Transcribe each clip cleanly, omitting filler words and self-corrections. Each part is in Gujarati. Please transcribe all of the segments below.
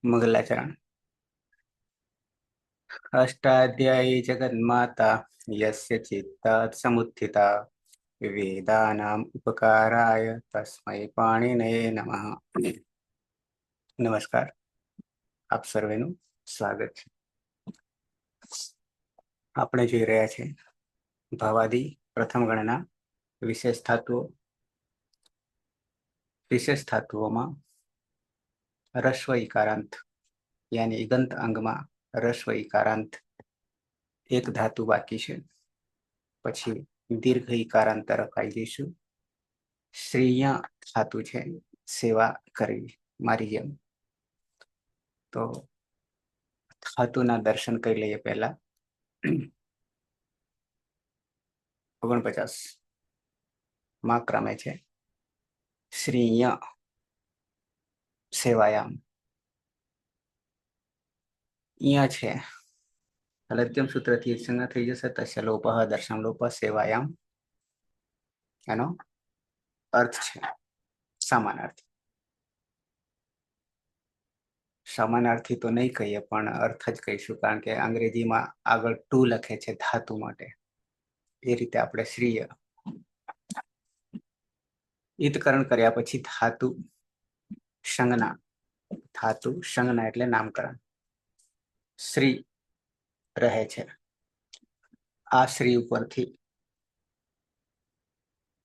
मंगलाचरण। अष्टाध्यायी जगन्माता यस्य चित्तात् समुत्थिता वेदानाम् उपकाराय तस्मै पाणिनये नमः। नमस्कार, આપ સર્વેનું સ્વાગત છે। આપણે જોઈ રહ્યા છે ભાવાદી પ્રથમ ગણના વિશેષ ધાતુઓમાં રસ્વ ઇકારાંત यानी इगंत अंग में रस्व इकारांत एक धातु बाकी है। पछी दीर्घ इकारांत तरफ आई जईशुं। श्रीय धातु है सेवा करवी मारी जेम। तो धातुना दर्शन कर लीए। पहला 49 मा क्रमे है श्रीय सेवायाम। अँ है हलत्यम सूत्र थी संज्ञा थी जैसे तस्य लोपः दर्शन लोप सेवायाम एनो अर्थ है समानार्थी। समानार्थी तो नहीं कहीए पण अर्थ ज कहीशुं कारण के अंग्रेजी में आगळ टू लखे छे धातु माटे। ए रीते आपणे श्रीय ईतकरण कर्या पछी धातु संज्ञा एटले नामकरण श्री रहे छे। आ श्री उपरथी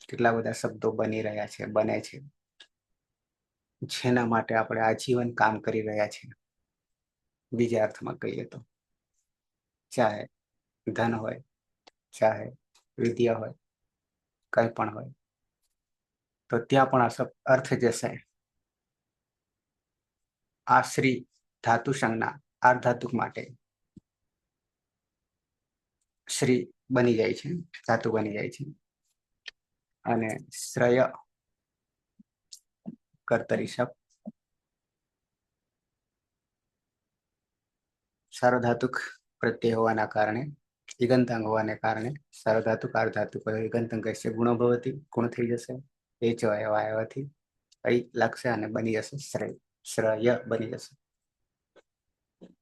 કેટલા બધા શબ્દો બની રહ્યા છે બને છે જેના માટે આપણે આજીવન કામ કરી રહ્યા છે। બીજા અર્થમાં કહીએ તો ચાહે ધન હોય ચાહે વિદ્યા હોય કંઈ પણ હોય તો ત્યાં પણ આ અર્થ જશે। આ શ્રી ધાતુ સંજ્ઞા આર્ધાતુક માટે શ્રી બની જાય છે, ધાતુ બની જાય છે। અને શ્રય कर्तरी शब्द सार्वधातुक प्रत्यय होवाना कारणे इगंतांग होवाने कारणे सार्वधातुक आर्धातुक इगंतांग से गुणो भवति गुण थई जशे। एच वायवाथी ऐ लागशे अने बनी जशे श्रय। श्रय बनी जशे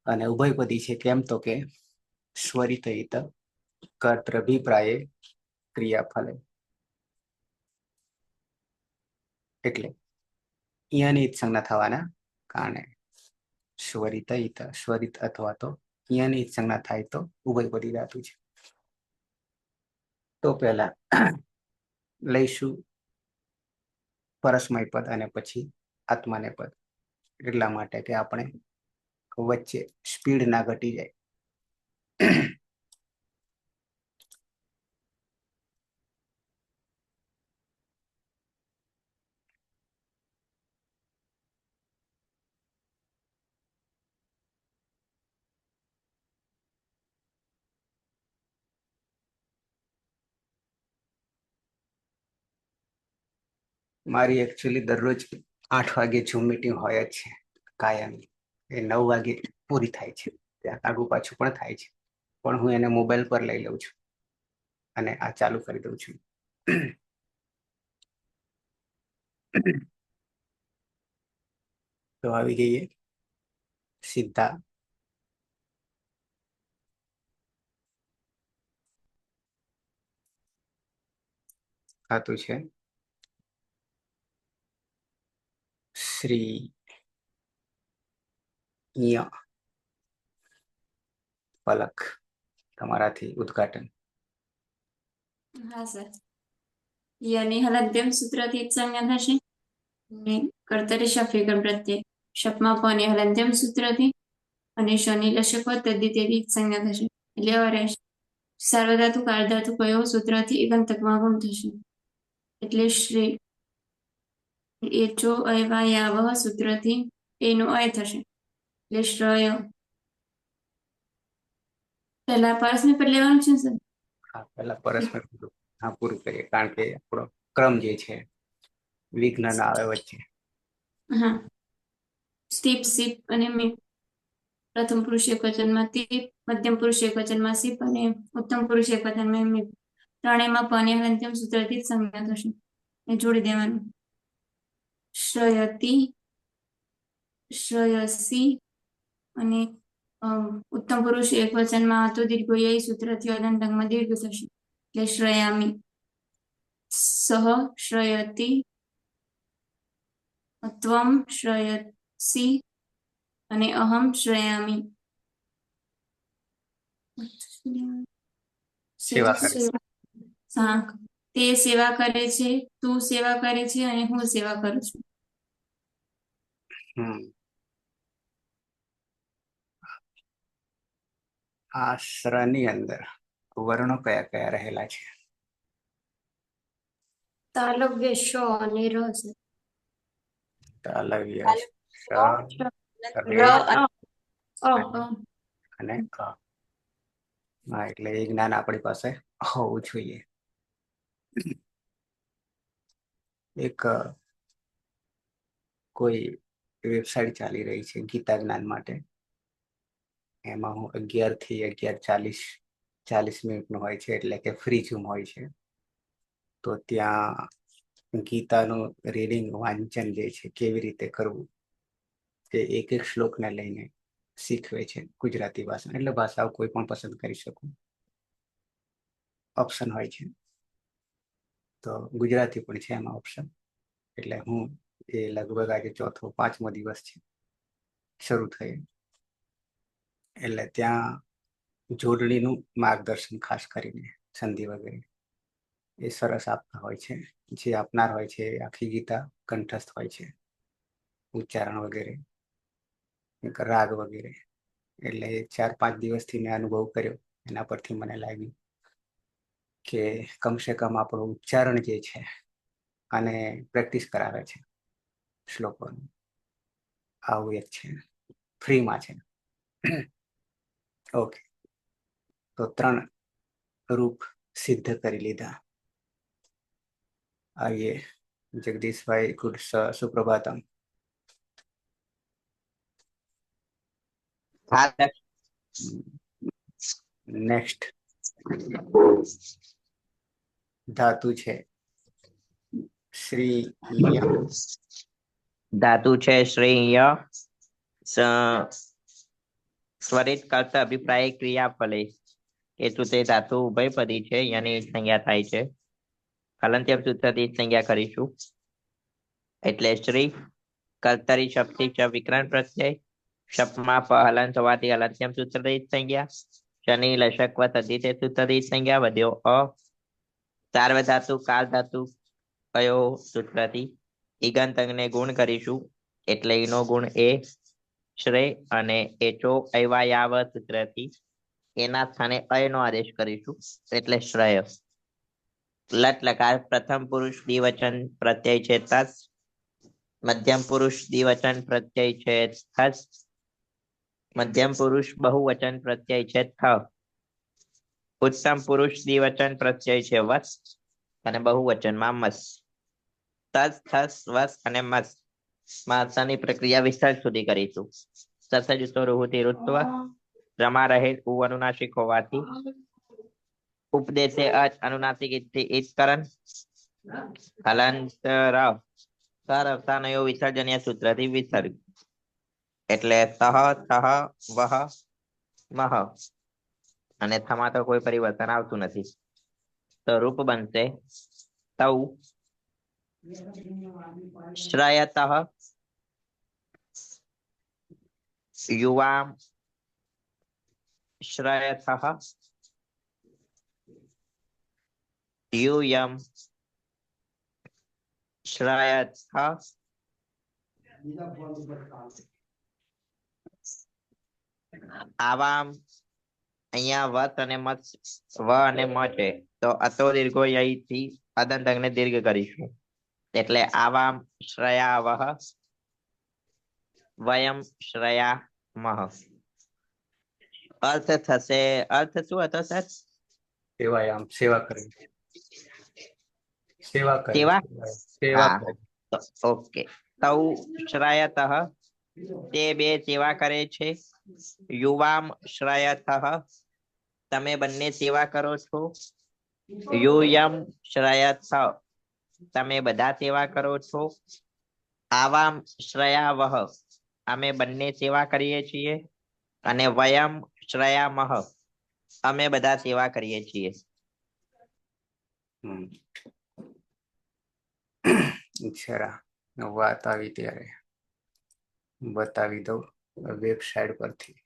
अने उभयपदी छे केम तो के स्वरितहित कर्तृभिप्राये क्रियाफले एटले इयानी संज्ञा थवाना कारणे स्वरित स्वरित अथवा तो इयानी संज्ञा थाय तो उभयपदी धातु छे। तो पहला लईशुं परस्मय पद अने पछी आत्माने पद એટલા માટે કે આપણે વચ્ચે સ્પીડ ના ઘટી જાય। મારી एक्चुअली दररोज 8 वागे जूम मीटिंग होय ज छे कायमी। ए 9 वागे पूरी थाय छे, त्यां आगू पाछું પણ થાય છે પણ હું એને મોબાઈલ પર લઈ લઉં છું અને આ ચાલુ કરી દઉં છું। તો આવી ગઈએ સીધા धातु છે श्री य पलक तमाराथी उद्घाटन। हाँ सर, यानी हलद्यम सूत्रથી સંજ્ઞા થશે અને કર્તરી શપ વિકલ્પ પ્રત્યય શપમાં પણ હલદ્યમ सूत्रથી અને શનિ લશક તદ્ધિતેથી સંજ્ઞા થશે। એટલે હવે રહેશે સાર્વધાતુક આર્ધાતુક કયો સૂત્રથી એકાંતકમાં ગુણ થશે એટલે શ્રી એચો અયવાયાવહ સૂત્રથી એનો અય થશે એટલે શ્રય। પહેલા પરસ્મય પદ લેવાનું છે સર। हाँ पहला परस्पर हाँ पूરું કરીએ કારણ કે આપણો ક્રમ જે છે વિઘ્ન ના આવે વચ્ચે। हाँ स्टीप सीप અને મીપ प्रथम पुरुष एकवचનમાં તીપ, મધ્યમ પુરુષ એકવચનમાં સીપ અને ઉત્તમ પુરુષ એકવચનમાં મીપ ત્રણેયમાં પણ હલંત્યમ સૂત્રથી જ સંજ્ઞા થશે એ જોડી દેવાનું। શ્રયતિ, શ્રયસી, અને ઉત્તમ પુરુષ એક વચનમાં હતો દીર્ઘોય સૂત્રથી અદંતંગમાં દીર્ઘ થશે એટલે શ્રયામી. સહ શ્રયતિ, ત્વમ શ્રયસી અને અહમ શ્રયામી. સેવા કરે. હા, તે સેવા કરે છે, તું સેવા કરે છે અને હું સેવા કરું છું. આ શ્રની અંદર વર્ણો કયા કયા રહેલા છે? તાલવ્ય શ અને ર છે. તાલવ્ય, શ, ર રે અ. અને ક. હા, એટલે એ જ્ઞાન આપણી પાસે હોવું જોઈએ. એક કોઈ વેબસાઇટ ચાલી રહી છે ગીતા જ્ઞાન માટે. એમાં હું 11 થી 11:40 મિનિટનું હોય છે, એટલે કે ફ્રી ઝૂમ હોય છે. તો ત્યાં ગીતાનું રીડિંગ વાંચન જે છે કેવી રીતે કરવું તે એક એક શ્લોકને લઈને શીખવે છે ગુજરાતી ભાષા. એટલે ભાષાઓ કોઈ પણ પસંદ કરી શકું, ઓપ્શન હોય છે. તો ગુજરાતી પણ છે એમાં ઓપ્શન. એટલે હું એ લગભગ આજે 4-5મો દિવસ છે શરૂ થઈ. એટલે ત્યાં જોડણીનું માર્ગદર્શન ખાસ કરીને સંધિ વગેરે એ સરસ આપતા હોય છે. જે આપનાર હોય છે આખી ગીતા કંઠસ્થ હોય છે, ઉચ્ચારણ વગેરે, રાગ વગેરે. એટલે 4-5 દિવસથી મેં અનુભવ કર્યો. એના પરથી મને લાગ્યું કે કમસે કમ આપણું ઉચ્ચારણ જે છે અને પ્રેક્ટિસ કરાવે છે શ્લોકોની. આવું એક છે, ફ્રીમાં છે. ઓકે, તો 3 રૂપ સિદ્ધ કરી લીધા. આઈએ જગદીશભાઈ, ગુડ સુપ્રભાતમ. નેક્સ્ટ ધાતુ છે શ્રી ય. ધાતુ છે શ્રી ય. સ્વરિત કરતા અભિપ્રાય ક્રિયાફલે હેતુ તે ધાતુ ઉભયપદી છે, યની સંજ્ઞા થાય છે. હલંત્યમ સૂત્રથી સંજ્ઞા કરીશું. એટલે શ્રી કર્તરી શબ્દથી ચ વિકરણ પ્રત્યય, શબ્દમાં પ હલન થવાથી હલંત્યમ સૂત્રથી સંજ્ઞા, શનિ લશકવ તદ્ધિતે સૂત્રથી સંજ્ઞા વધ્યો અ. સાર્વધાતુ કાલ ધાતુ કયો સૂત્રથી ઈગંત અંગને ગુણ કરીશું. એટલે એનો ગુણ એ શ્રેય અને એચો અયવાયાવ સૂત્રથી એના સ્થાને અયનો આદેશ કરીશું, એટલે શ્રેય. લટ લકાર પ્રથમ પુરુષ દ્વિવચન પ્રત્યય છે તસ, મધ્યમ પુરુષ દ્વિવચન પ્રત્યય છે થસ, મધ્યમ પુરુષ બહુવચન પ્રત્યય છે થ, ઉત્તમ પુરુષ દ્વિવચન પ્રત્યય છે વસ અને બહુવચનમાં મસ. તસ, થસ, વસ અને મસ માસાની પ્રક્રિયા વિસ્તાર સુધી કરીશું. સસજતો રૂહુતિ ઋત્વ રમા રહે ઉ અનુનાસિક હોવાથી ઉપદેશે અચ અનુનાસિક ઈત્કરણ હલંત રાવ સર અવસાનયો વિસર્જનીય સૂત્રથી વિસર્ગ. એટલે સહ, થહ, વહ, મહ અને થમાં તો કોઈ પરિવર્તન આવતું નથી. તો રૂપ બનશે તૌ શ્રયતઃ યુવામ શ્રયથઃ यूयम श्रायथ આવામ. અહીંયા વત અને મત વ અને મ છે, તો અતો દીર્ઘો થી અદંત અંગને દીર્ઘ કરીશું. એટલે આવામ શ્રયાવહ, વયમ શ્રયામહ. અર્થ થશે, અર્થ શું હતો સર? સેવાયામ, સેવા કરવી. સેવા કરવી, સેવા. સેવા હા, કરવી. ઓકે. તૌ શ્રાયતઃ તે બે સેવા કરે છે. યુવામ શ્રાયતઃ તમે બંને સેવા કરો છો. યુયમ શ્રાયથ તમે બધા સેવા કરો છો. આવામ શ્રયાવહ અમે બંને સેવા કરીએ છીએ. અને વયમ શ્રયામહ અમે બધા સેવા કરીએ છીએ. હમ. જરા વાત આવી ત્યારે બતાવી દઉં વેબસાઇટ પરથી.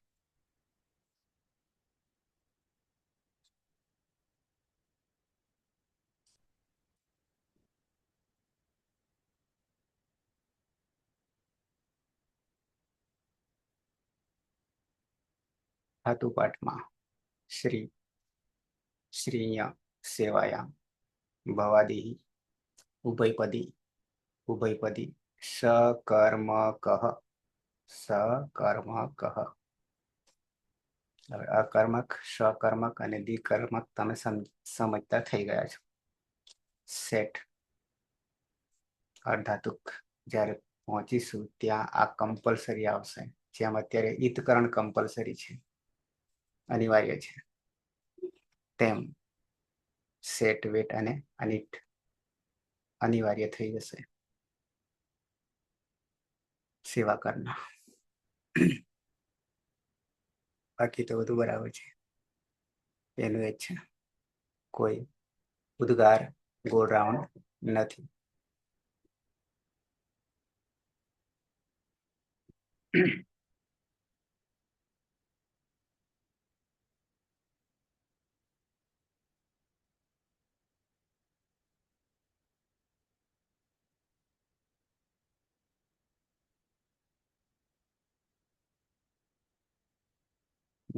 ધાતુ પાઠમાં શ્રી શ્રીય સેવાયા ભવાદી ઉભયપદી ઉભયપદી सकर्मक सकर्मक હવે અકર્મક सकर्मक અને દ્વિકર્મક તમે સમજતા થઈ ગયા છો. સેટ અર્ધાતુક જ્યારે પહોંચીશું ત્યાં આ કમ્પલસરી આવશે. જેમ અત્યારે ઈતકરણ કમ્પલસરી છે, અનિવાર્ય છે, તેમ સેટ વેટ અને અનિટ અનિવાર્ય થઈ જશે. સેવા કરના બાકી તો બધું બરાબર છે. એનું એ જ છે, કોઈ ઉદ્ગાર ગોળ રાઉન્ડ નથી.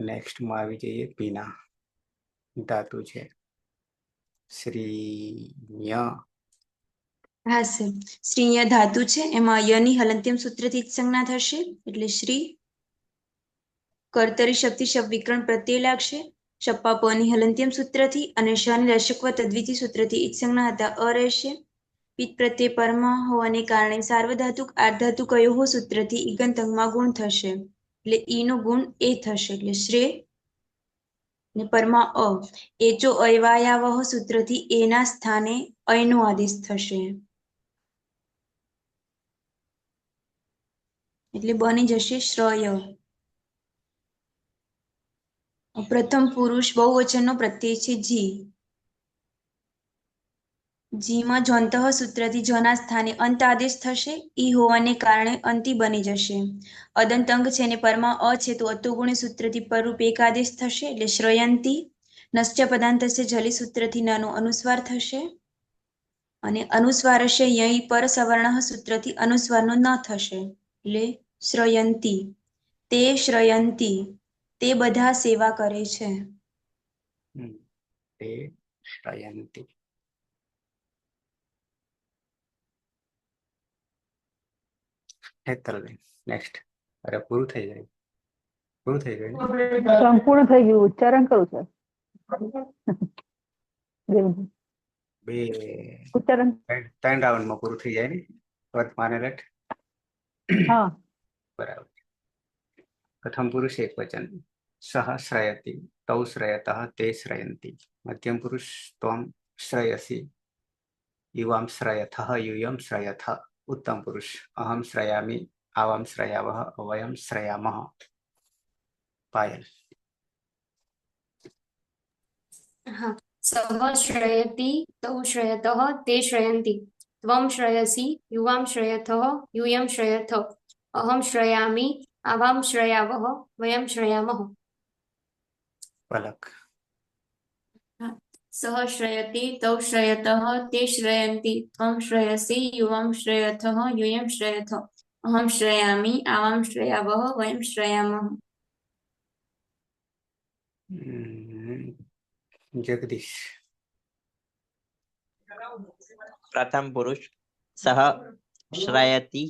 નેક્સ્ટમાં આવી જઈએ. પીના ધાતુ છે શ્રીય. હા સર, શ્રીય ધાતુ છે, એમાં યની હલંત્યમ સૂત્રથી જ સંજ્ઞા થશે એટલે શ્રી. કર્તરી શક્તિ શબ્દ વિકરણ પ્રત્યય લાગશે. શપ્પા પની હલંત્યમ સૂત્રથી અને શની રશકવ તદ્વિતી સૂત્રથી ઈજ સંજ્ઞા હતા અ રહેશે. પિત્ત પ્રત્યય પરમા હોવાને કારણે સાર્વધાતુક આર્ધાતુક અયોહો સૂત્રથી ઈગંતંગમાં ગુણ થશે એટલે ઈ નો ગુણ એ થશે એટલે શ્રેય ને પરમા અ. એચો અયવાયાવહ સૂત્રથી એના સ્થાને અયનો આદેશ થશે એટલે બની જશે શ્રય. પ્રથમ પુરુષ બહુવચનનો પ્રત્યય છે જી. જીમાં જોંતઃ સૂત્રથી જના સ્થાને અંત આદેશ થશે. ઈ હોવાને કારણે અંતિ બની જશે. અદંત અંગ છે ને પરમાં અ છે તો અતુગુણી સૂત્રથી પરરૂપ એક આદેશ થશે એટલે શ્રયંતી. નશ્ચ પદાંતસ્ય જલી સૂત્રથી નાનો અનુસ્વાર થશે અને અનુસ્વારસ્ય યય પર સવર્ણ સૂત્રથી અનુસ્વારનો ન થશે એટલે શ્રયંતી. તે શ્રયંતી તે બધા સેવા કરે છે. તે શ્રયંતી. હેતલબેન નેક્સ્ટ. અરે પૂરું થઈ જાય. પૂરું થઈ ગયું ને? સંપૂર્ણ થઈ ગયું. ઉચ્ચારણ કરું છે. બે ઉચ્ચારણ ત્રણ રાઉન્ડમાં પૂરું થઈ જાય ને વર્તમાન રટ. હા. બરાબર. પ્રથમ પુરુષ એક વચન સહ શ્રયતી તૌ શ્રયતઃ તે શ્રયંતી. મધ્યમ પુરુષ ત્વમ શ્રયસી યુવામ શ્રયથઃ યુયમ શ્રયથ. ઉત્તમ પુરુષ અહમ શ્રયામી આવામ શ્રયાવહ વયમ શ્રયામહ. પાયલ. હા. સહ શ્રયતી તૌ શ્રયતઃ તે શ્રયંતી ત્વમ શ્રયસી યુવામ શ્રયથઃ यूयं श्रयथ अहं श्रयामि आवां श्रयावः वयं श्रयामः. પલક. સહ શ્રયતી તૌ શ્રયતઃ તે શ્રયંતી ત્વમ શ્રયસી યુવામ શ્રયથઃ यूयं श्रयथ અહં શ્રયામિ આવામ શ્રયાવહ વયં શ્રયામઃ. જગદીશ. પ્રથમ પુરુષ સહ શ્રયતી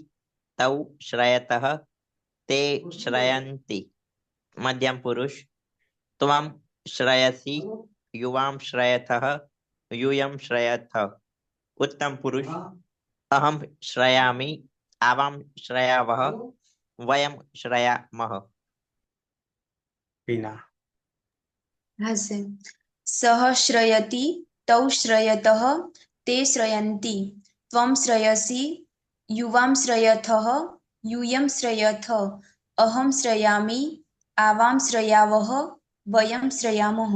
તૌ શ્રયતઃ તે શ્રયંતી. મધ્યમ પુરુષ ત્વમ શ્રયસી યુવામ શ્રયથઃ यूयं श्रयथ. ઉત્તમ પુરુષ અહમ શ્રયામિ આવામ શ્રયાવહ વયમ શ્રયામહ. પીના. હશે. સહ શ્રયતી તૌ શ્રયતઃ તે શ્રયંતી ત્વમ શ્રયસી યુવામ શ્રયથઃ यूयं श्रयथ अहं श्रयामि आवां श्रयावः वयं श्रयामः।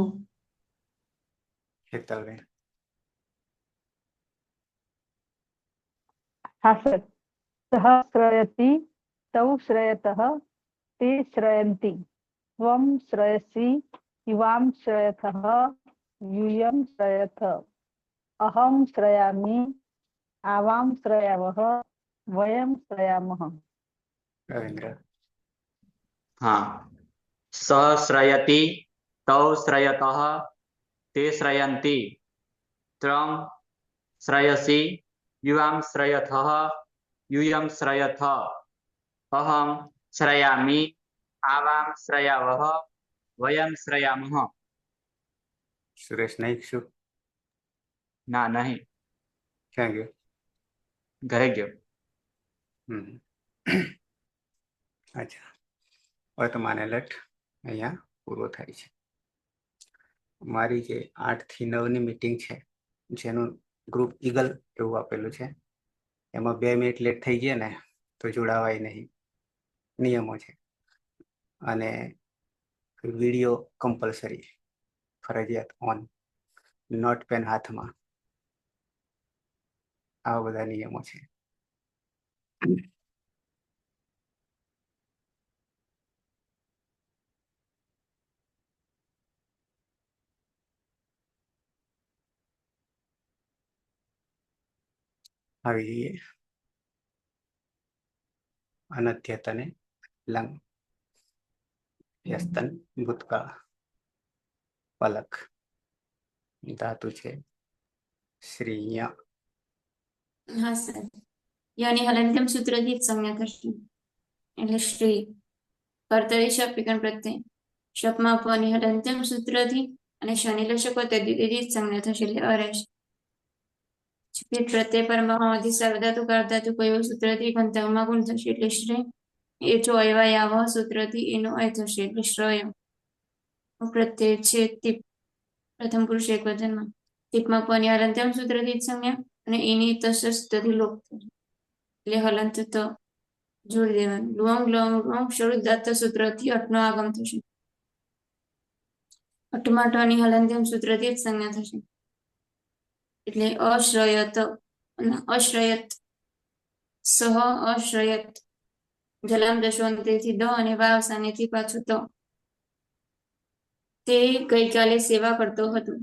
હેતલબેન. હા સર. સહ શ્રયતિ તૌ શ્રયતઃ તે શ્રયંતિ ત્વમ શ્રયસી યુવામ શ્રયથઃ यूयं श्रयथ अहं श्रयामि आवां श्रयावः वयं श्रयामः। રવિન્દ્ર. हाँ सः श्रयति तौ श्रयतः ते श्रयन्ति त्वं श्रयसि युवां श्रयथः यूयं श्रयथ अहं श्रयामि आवां श्रयावः वयं श्रयामः। સુરેશ નાઈક શું ना नहीं ક્યાં ગયો? घरे गयो। અચ્છા, વર્તમાન એલર્ટ અહીંયા પૂરો થાય છે. મારી જે 8 થી 9 ની મીટિંગ છે, જેનું ગ્રુપ ઈગલ એવું આપેલું છે, એમાં 2 મિનિટ લેટ થઈ ગયા ને તો જોડાવાય નહીં, નિયમો છે. અને વિડીયો કમ્પલસરી, ફરજિયાત ઓન, નોટ પેન હાથમાં, આવા બધા નિયમો છે. આવી જઈએ અનધ્યતને લંગ યસ્તન ભૂતકાળ પલક ધાતુ છે શ્રીય. હા સર. યની હલંત્યમ સૂત્રથી જ સંજ્ઞા થશે, એટલે શ્રી. કર્તરી શપ વિકરણ પ્રત્યય શપમાં અપવાની હલંત્યમ સૂત્રથી અને શનિ લશકો તેથી જ સંજ્ઞા થશે, એટલે અરેશ. પ્રત્યય પરમાણુમાંથી સર્વધાતુ કારધાતુ કયો સૂત્રથી ગંતવ્યમાં ગુણ થશે, એટલે શ્રેય. એ જો અયવાયાવ સૂત્રથી એનો અય થશે, એટલે શ્રય. પ્રત્યય છે તીપ, પ્રથમ પુરુષ એકવચનમાં. તીપમાં અપવાની હલંત્યમ સૂત્રથી જ સંજ્ઞા અને એની તસ્થી લોપ થશે, એટલે હલંત તો જોડી દેવાનું. લુઅંગ લોંગ લોંગ શરૂ દાત સૂત્રથી અટનો આગમ થશે. અટમાં ટની હલંત્યમ સૂત્રથી જ સંજ્ઞા થશે, એટલે અશ્રયત અને અશ્રયત. સહ અશ્રયત. જલામ દશવંતેથી દ અને વાવ સાનેથી પાછું ત. તે ગઈકાલે સેવા કરતો હતો.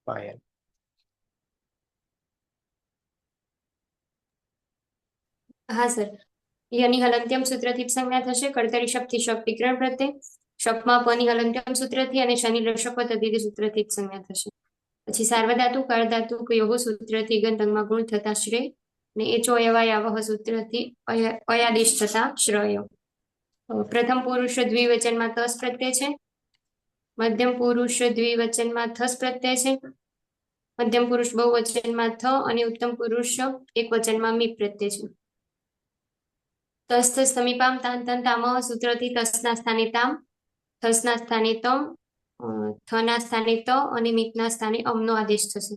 પાયલ. હા સર. યની હલંત્યમ સૂત્રથી જ સંજ્ઞા થશે. કર્તરી શપથી શપ વિકરણ પ્રત્યય શપમાં પની હલંત્યમ સૂત્રથી અને શનિ લશકો તદ્ધિતિ સૂત્રથી જ સંજ્ઞા થશે. પછી સાર્વધાતુ કારધાતુ કયો સૂત્રથી ગંતંગમાં ગુણ થતા શ્રેય અને એચો અયવાયાવહ સૂત્રથી અયાદેશ થતા શ્રય. પ્રથમ પુરુષ દ્વિવચનમાં તસ પ્રત્યય છે, મધ્યમ પુરુષ દ્વિવચનમાં થસ પ્રત્યય છે, મધ્યમ પુરુષ બહુવચનમાં થ અને ઉત્તમ પુરુષ એક વચનમાં મી પ્રત્યય છે. તસ્થ સમીપામ તાન તન તામ સૂત્રથી તસના સ્થાને તામ, થસના સ્થાને તમ, થના સ્થાને ત અને મિતના સ્થાને અમનો આદેશ થશે.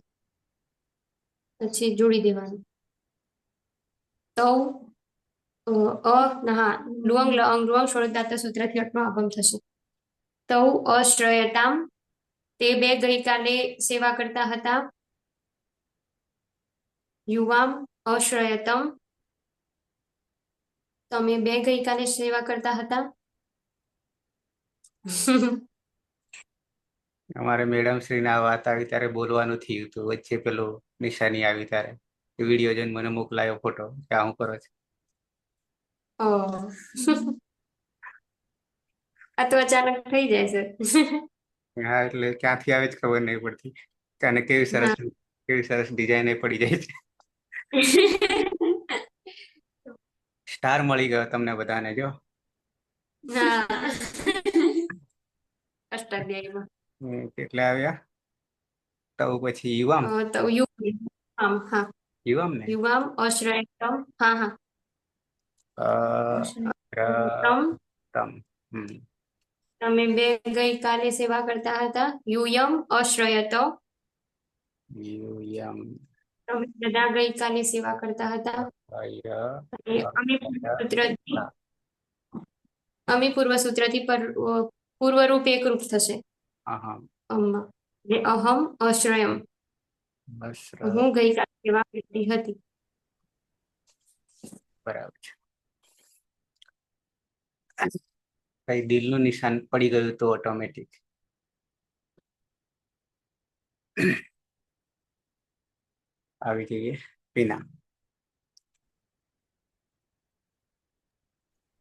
પછી જોડી દેવાનું. તૌ લુઅંગ લઅંગ લુઅંગ શોધદાતા સૂત્રથી અટનો આગમ થશે. તૌ અશ્રયતામ. તે બે ગઈકાલે સેવા કરતા હતા. યુવામ અશ્રયતમ. તમે બે ગઈકાલે સેવા કરતા હતા. અમારે મેડમ શ્રી ના વાત આવી ત્યારે બોલવાનું થયું હતું, વચ્ચે પેલું નિશાની આવી ત્યારે વિડીયો જોઈને મને મોકલાયો ફોટો કે હું કરો છો. આ તો અચાનક થઈ જાય છે. હા, એટલે ક્યાંથી આવે જ ખબર નહીં પડતી. અને કેવી સરસ ડિઝાઇન એ પડી જાય છે. સ્ટાર મળી ગયો તમને બધાને જો. અષ્ટાધ્યાયીમાં કેટલા આવ્યા? તો પછી યુવામ. તો યુવામ, હા યુવામ ને યુવામ અશ્રયતમ. હા હા તમ. તમ. તમે બે ગઈકાલે સેવા કરતા હતા. યુયમ અશ્રયત. યુયમ અમે બધા ગઈકાલે સેવા કરતા હતા અય અને અમે પૂર્વસૂત્રથી પૂર્વરૂપ એકરૂપ થશે અહમ અમમાં એટલે અહમ અશ્રયમ અશ્ર હું ગઈકાલે સેવા કરતી હતી. બરાબર છે. કઈ દિલનું નિશાન પડી ગયું તો ઓટોમેટિક આવી જઈએ પીના.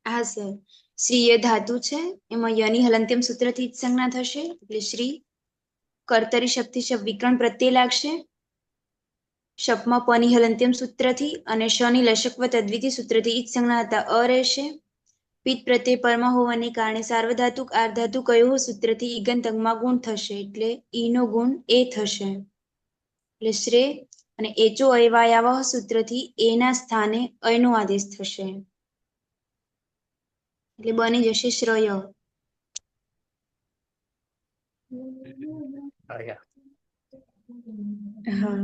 હા સર, શ્રી એ ધાતુ છે, એમાં યની હલંત્યમ સૂત્રથી જ સંજ્ઞા થશે એટલે શ્રી. કર્તરી શબ્દથી શબ્દ વિકરણ પ્રત્યય લાગશે. શપમાં પની હલંત્યમ સૂત્રથી અને શની લશકવ તદ્વિતી સૂત્રથી ઈજ સંજ્ઞા હતા અ રહેશે. પિત્ત પ્રત્યય પરમાં હોવાને કારણે સાર્વધાતુક આર્ધાતુ કયો સૂત્રથી ઈગંત અંગમાં ગુણ થશે એટલે ઈ નો ગુણ એ થશે એટલે શ્રે. અને એચો અયવાયાવહ સૂત્રથી એના સ્થાને અયનો આદેશ થશે એટલે બની જશે શ્રય. અયા હા,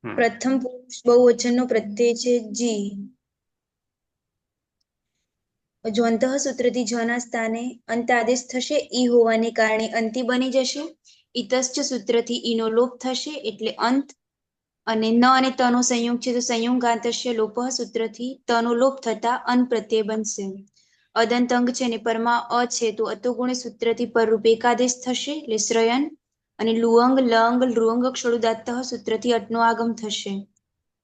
પ્રથમ પુરુષ બહુવચનનો પ્રત્યય છે જી. જો અંતઃ સૂત્રથી જ ના સ્થાને અંત આદેશ થશે ઈ હોવાને કારણે અંતિ બની જશે. ઇતશ્ચ સૂત્રથી ઈનો લોપ થશે એટલે અંત. અને ન અને તનો સંયોગ છે તો સંયોગાંતસ્ય લોપ સૂત્રથી તનો લોપ થતા અન પ્રત્યય બનશે. અદંત અંગ છે ને પરમાં અ છે તો અતોગુણ સૂત્રથી પરરૂપ એકાદેશ થશે એટલે શ્રયન. અને લુઅંગ લંગ લૃંગ ક્ષળુદાત્ત સૂત્રથી અટનો આગમ થશે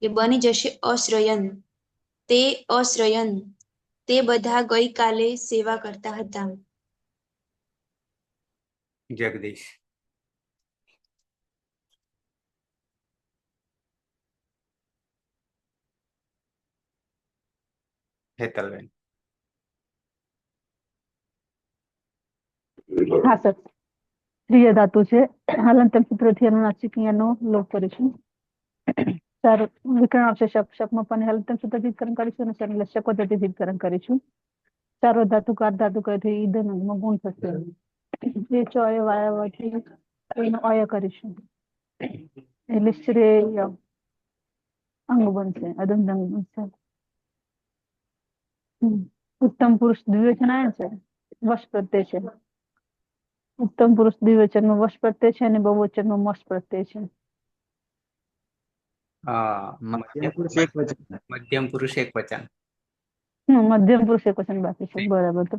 એટલે બની જશે અશ્રયન. તે અશ્રયન તે બધા ગઈકાલે સેવા કરતા હતા. જગદીશ. હેતલબેન. હા સર, પ્રિય ધાતુ છે, હલંતમ સૂત્રથી અનુનાસિક ક્રિયાનો લોપ કરીશું. સર વિકરણ આવશે શપમાં પણ હલંતમ સૂત્રથી વિકરણ કરીશું અને સર લશ્યક પદ્ધતિથી વિકરણ કરીશું. સાર્વધાતુક આર્ધાતુક થી ઈંધન અંગમાં ગુણ થશે. એ ચોય વાયાથી એનો અય કરીશું એટલે શ્રેય અંગ બનશે, અદંત અંગ બનશે. ઉત્તમ પુરુષ દ્વિવચન આવે છે, વશ પ્રત્યય છે. ઉત્તમ પુરુષ દ્વિવચનમાં વશ પ્રત્યય છે અને બહુવચનમાં મશ પ્રત્યય છે. મધ્યમ પુરુષ એક વચન. મધ્યમ પુરુષ એક વચન. મધ્યમ પુરુષ એક વચન બાકી છે. બરાબર, તો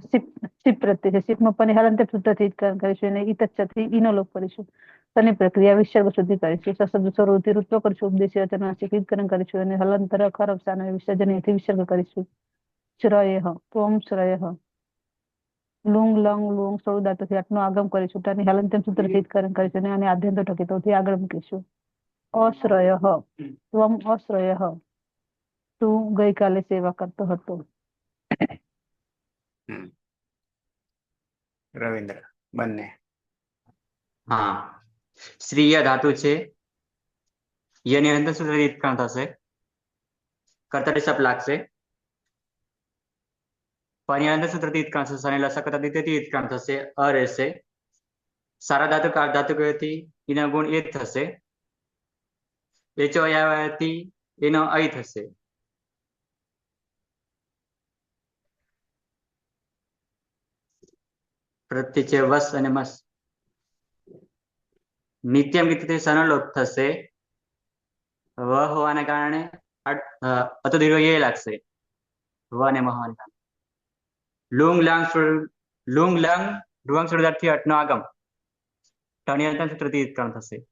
સિપ પ્રત્યય છે. સિપમાં પણ હલંતમ સૂત્રથી વિકરણ કરીશું અને ઈતચ્છથી ઈનો લોપ કરીશું. તની પ્રક્રિયા વિસર્ગ સુધી કરીશું. સશબ્દ સ્વરૂપથી ઋત્વ કરીશું. ઉપદેશી વચનાસિક વિકરણ કરીશું અને હલંતર અખર અવસાન વિસર્જનથી વિસર્ગ કરીશું. શ્રય ત્વમ શ્રય લુંગ લંગ લુંગ સૌદાતથી આટનો આગમ કરીશું. તેની હલંતમ સૂત્રથી વિકરણ કરીશું અને આદ્યંત ઠકીતોથી આગળ મૂકીશું. અશ્રય ત્વમ અશ્રય તું ગઈકાલે સેવા કરતો હતો. રવિન્દ્ર. બંને. હા, શ્રીય ધાતુ છે, યની અંત સૂત્રથી વિકરણ થશે. કર્તરી શપ લાગશે. પની અંત સૂત્રથી વિકરણ થશે અને લસક તદ્ધિતથી વિકરણ થશે અ રહેશે. સારા ધાતુક આર્ધાતુકથી એના ગુણ એ થશે. એચો અયવાયાથી એનો અય થશે. પ્રત્યય છે વસ અને મસ. નિત્યમ ગીતથી સનલોપ થશે. વ હોવાને કારણે અતો દીર્ઘ એ લાગશે. વ અને મ હોવાને કારણે લુંગ લંગ ડ્રુવંગ સુરદાર્થી અટનો આગમ. ટની અંતર સૂત્રથી વિકરણ થશે.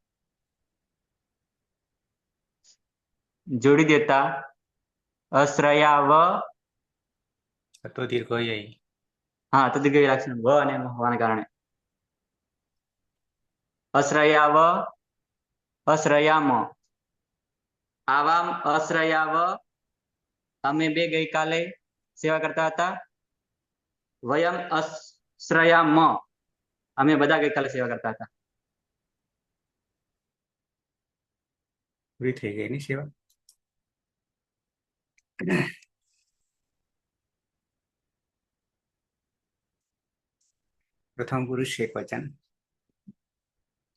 જોડી દેતા અશ્રયાવ. તો દીર્ઘ ય. હા, તો દીર્ઘ લાગશે વ અને મ હોવાને કારણે. અશ્રયાવ અશ્રયામ. આવામ અશ્રયાવ અમે બે ગઈકાલે સેવા કરતા હતા. વયમ અશ્રયામ અમે બધા ગઈકાલે સેવા કરતા હતા. પૂરી થઈ ગઈ ની સેવા. પ્રથમ પુરુષ એક વચન.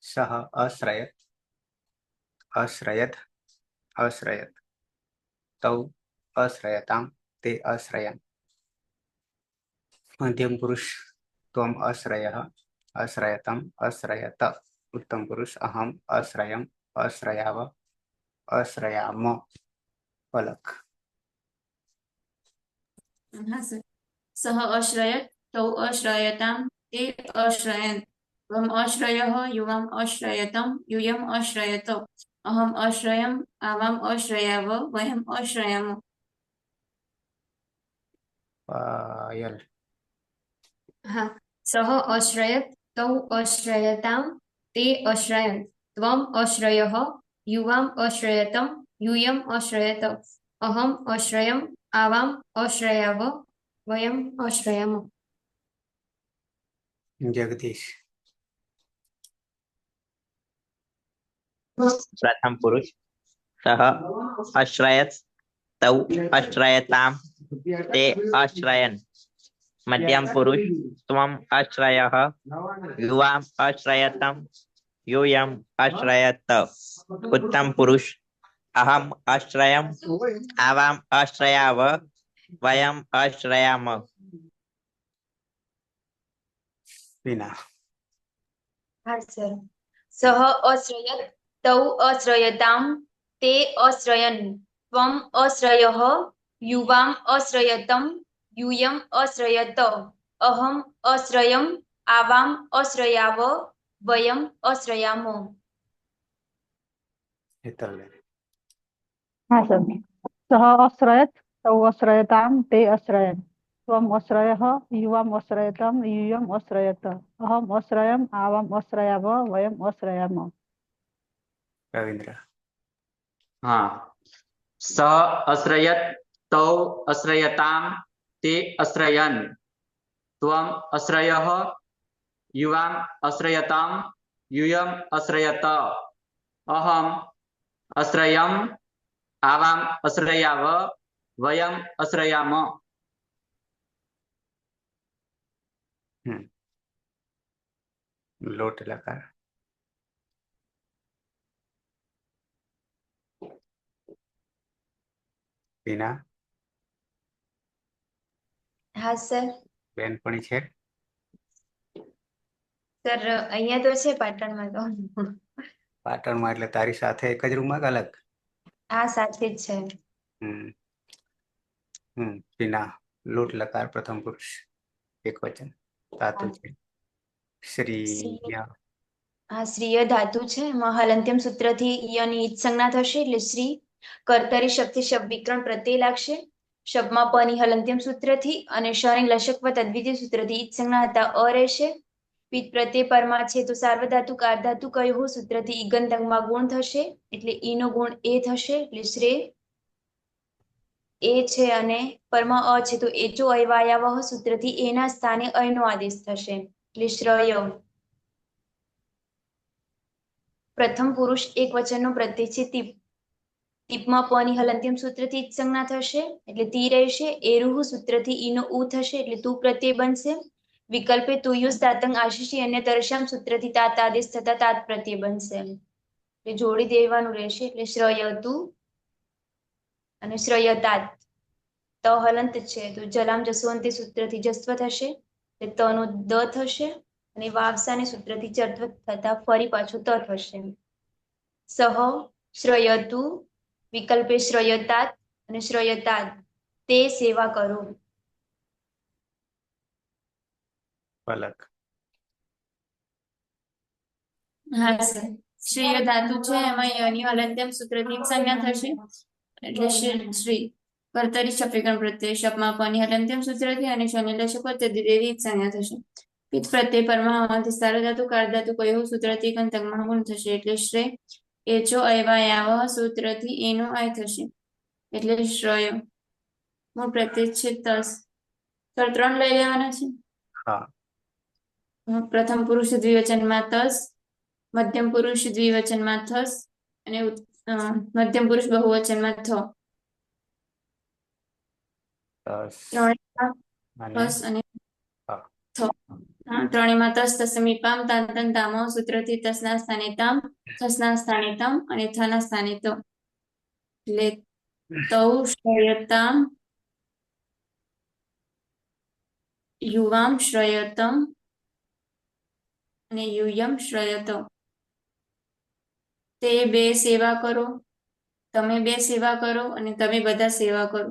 સહ અશ્રયત અશ્રયત અશ્રયત તૌ અશ્રયતામ તે અશ્રયન મધ્યમ પુરુષ ત્વમ અશ્રયઃ અશ્રયતમ અશ્રયત ઉત્તમ પુરુષ અહમ અશ્રયમ અશ્રયાવ અશ્રયામ પલક હા સર સહ અશ્રયત તૌ અશ્રયતામ તે અશ્રયન ત્વમ અશ્રયઃ યુવામ અશ્રયતમ यूयम अश्रयत अहम अश्रयम आवाम अश्रयाव वयम अश्रयाम પાયલ હા સહ અશ્રયત તૌ અશ્રયતામ તે અશ્રયન ત્વમ અશ્રયઃ યુવામ અશ્રયતમ यूयम अश्रयत अहम अश्रयम आवाम अश्रयाव वयम अश्रयाम જગદીશ પ્રથમ પુરુષ સહ અશ્રયત તૌ અશ્રયતામ તે અશ્રયન મધ્યમ પુરુષ ત્વમ અશ્રયઃ યુવામ અશ્રયતમ यूयम अश्रयत उत्तम पुरुष अहम अश्रयम आवाम अश्रयाव वयम अश्रयाम વિના હા સર સહ અશ્રયત તૌ અશ્રયતામ તે અશ્રયન ત્વમ અશ્રયઃ યુવામ અશ્રયતમ यूयम अश्रयत अहम अश्रयम आवाम अश्रयाव वयम अश्रयामो હેતલ હા સર સહ અશ્રયત તૌ અશ્રયતામ તે અશ્રયન ત્વમ અશ્રયઃ યુવામ અશ્રયતમ यूयम अश्रयत अहम अश्रयम आवाम अश्रयाव वयम अश्रयाम રવિન્દ્ર हाँ स अश्रयत तौ अश्रयताम ते अश्रयन त्वम अश्रयः युवाम अश्रयताम यूयम अश्रयत अहम अश्रयम आवाम अश्रयाव वयम अश्रयाम લોટ લકાર વિના હા સર બેનપણી છે સર અહીંયા તો છે પાટણમાં તો પાટણમાં એટલે તારી સાથે એક જ રૂમમાં કે અલગ હા સાથે જ છે હમ વિના લોટ લકાર પ્રથમ પુરુષ એક વચન ધાતુ છે શ્રી હા શ્રીય ધાતુ છે એમાં હલંત્યમ સૂત્રથી યની ઈજ સંજ્ઞા થશે એટલે શ્રી કર્તરી શબ્દથી શબ્દ વિકરણ પ્રત્યય લાગશે શબ્દમાં પની હલંત્યમ સૂત્રથી અને શની લશકવત અદ્વિતીય સૂત્રથી ઈજ સંજ્ઞા હતા અ રહેશે પિત પ્રત્યય પરમાં છે તો સાર્વધાતુ કાર્ધાતુ કયો સૂત્રથી ઈગંત અંગમાં ગુણ થશે એટલે ઈ નો ગુણ એ થશે એટલે શ્રેય એ છે અને પરમાં અ છે તો એચો અયવાયાવહ સૂત્રથી એના સ્થાને અયનો આદેશ થશે એટલે શ્રય પ્રથમ પુરુષ એક વચનનો પ્રત્યય છે તીપ તીપમાં પની હલંત્યમ સૂત્રથી જ સંજ્ઞા થશે એટલે તી રહેશે એરુહ સૂત્રથી ઈનો ઉ થશે એટલે તું પ્રત્યય બનશે વિકલ્પે તુયુસ તાતંગ આશીષી અન્ય તરશ્યામ સૂત્રથી તાત આદેશ થતા તાત પ્રત્યય બનશે એટલે જોડી દેવાનું રહેશે એટલે શ્રયતુ અને શ્રયતાત ત હલંત છે તો જલામ જસવંતી સૂત્રથી જસ્વ થશે એટલે તનો દ થશે અને વાવસાને સૂત્રથી ચર્ત્વ થતા ફરી પાછું ત થશે સહ શ્રયતુ વિકલ્પે શ્રયતાત અને શ્રયતાત તે સેવા કરો પલક હા સર શ્રીય ધાતુ છે એમાં યની હલંત્યમ સૂત્રથી સંજ્ઞા થશે એટલે શ્રી કર્તરી શફીકરણ પ્રત્યય શપમાં પની હલંત્યમ સૂત્રથી અને શનિ લશક તદ્વિતીય સંજ્ઞા થશે પિત પ્રત્યય પરમાં હોવાથી સાર્વધાતુ કાર્ધાતુ કયો સૂત્રથી કંતકમાં ગુણ થશે એટલે શ્રેય એચો અયવાયાવહ સૂત્રથી એનો આય થશે એટલે શ્રય મૂળ પ્રત્યય છે તસ સર 3 લઈ લેવાના છે હા પ્રથમ પુરુષ દ્વિવચનમાં તસ મધ્યમ પુરુષ દ્વિવચનમાં થસ અને મધ્યમ પુરુષ બહુવચનમાં થ દસ ત્રણે અને થસ અને હા. થ ત્રણેયમાં તસ થશે મીપામ તાન તન તામો સૂત્રથી તસના સ્થાને તામ, થસના સ્થાને તમ અને થના સ્થાને ત. એટલે તૌ શ્રયતામ, યુવામ શ્રયતમ અને યુયમ શ્રયત. તે બે સેવા કરો, તમે બે સેવા કરો અને તમે બધા સેવા કરો.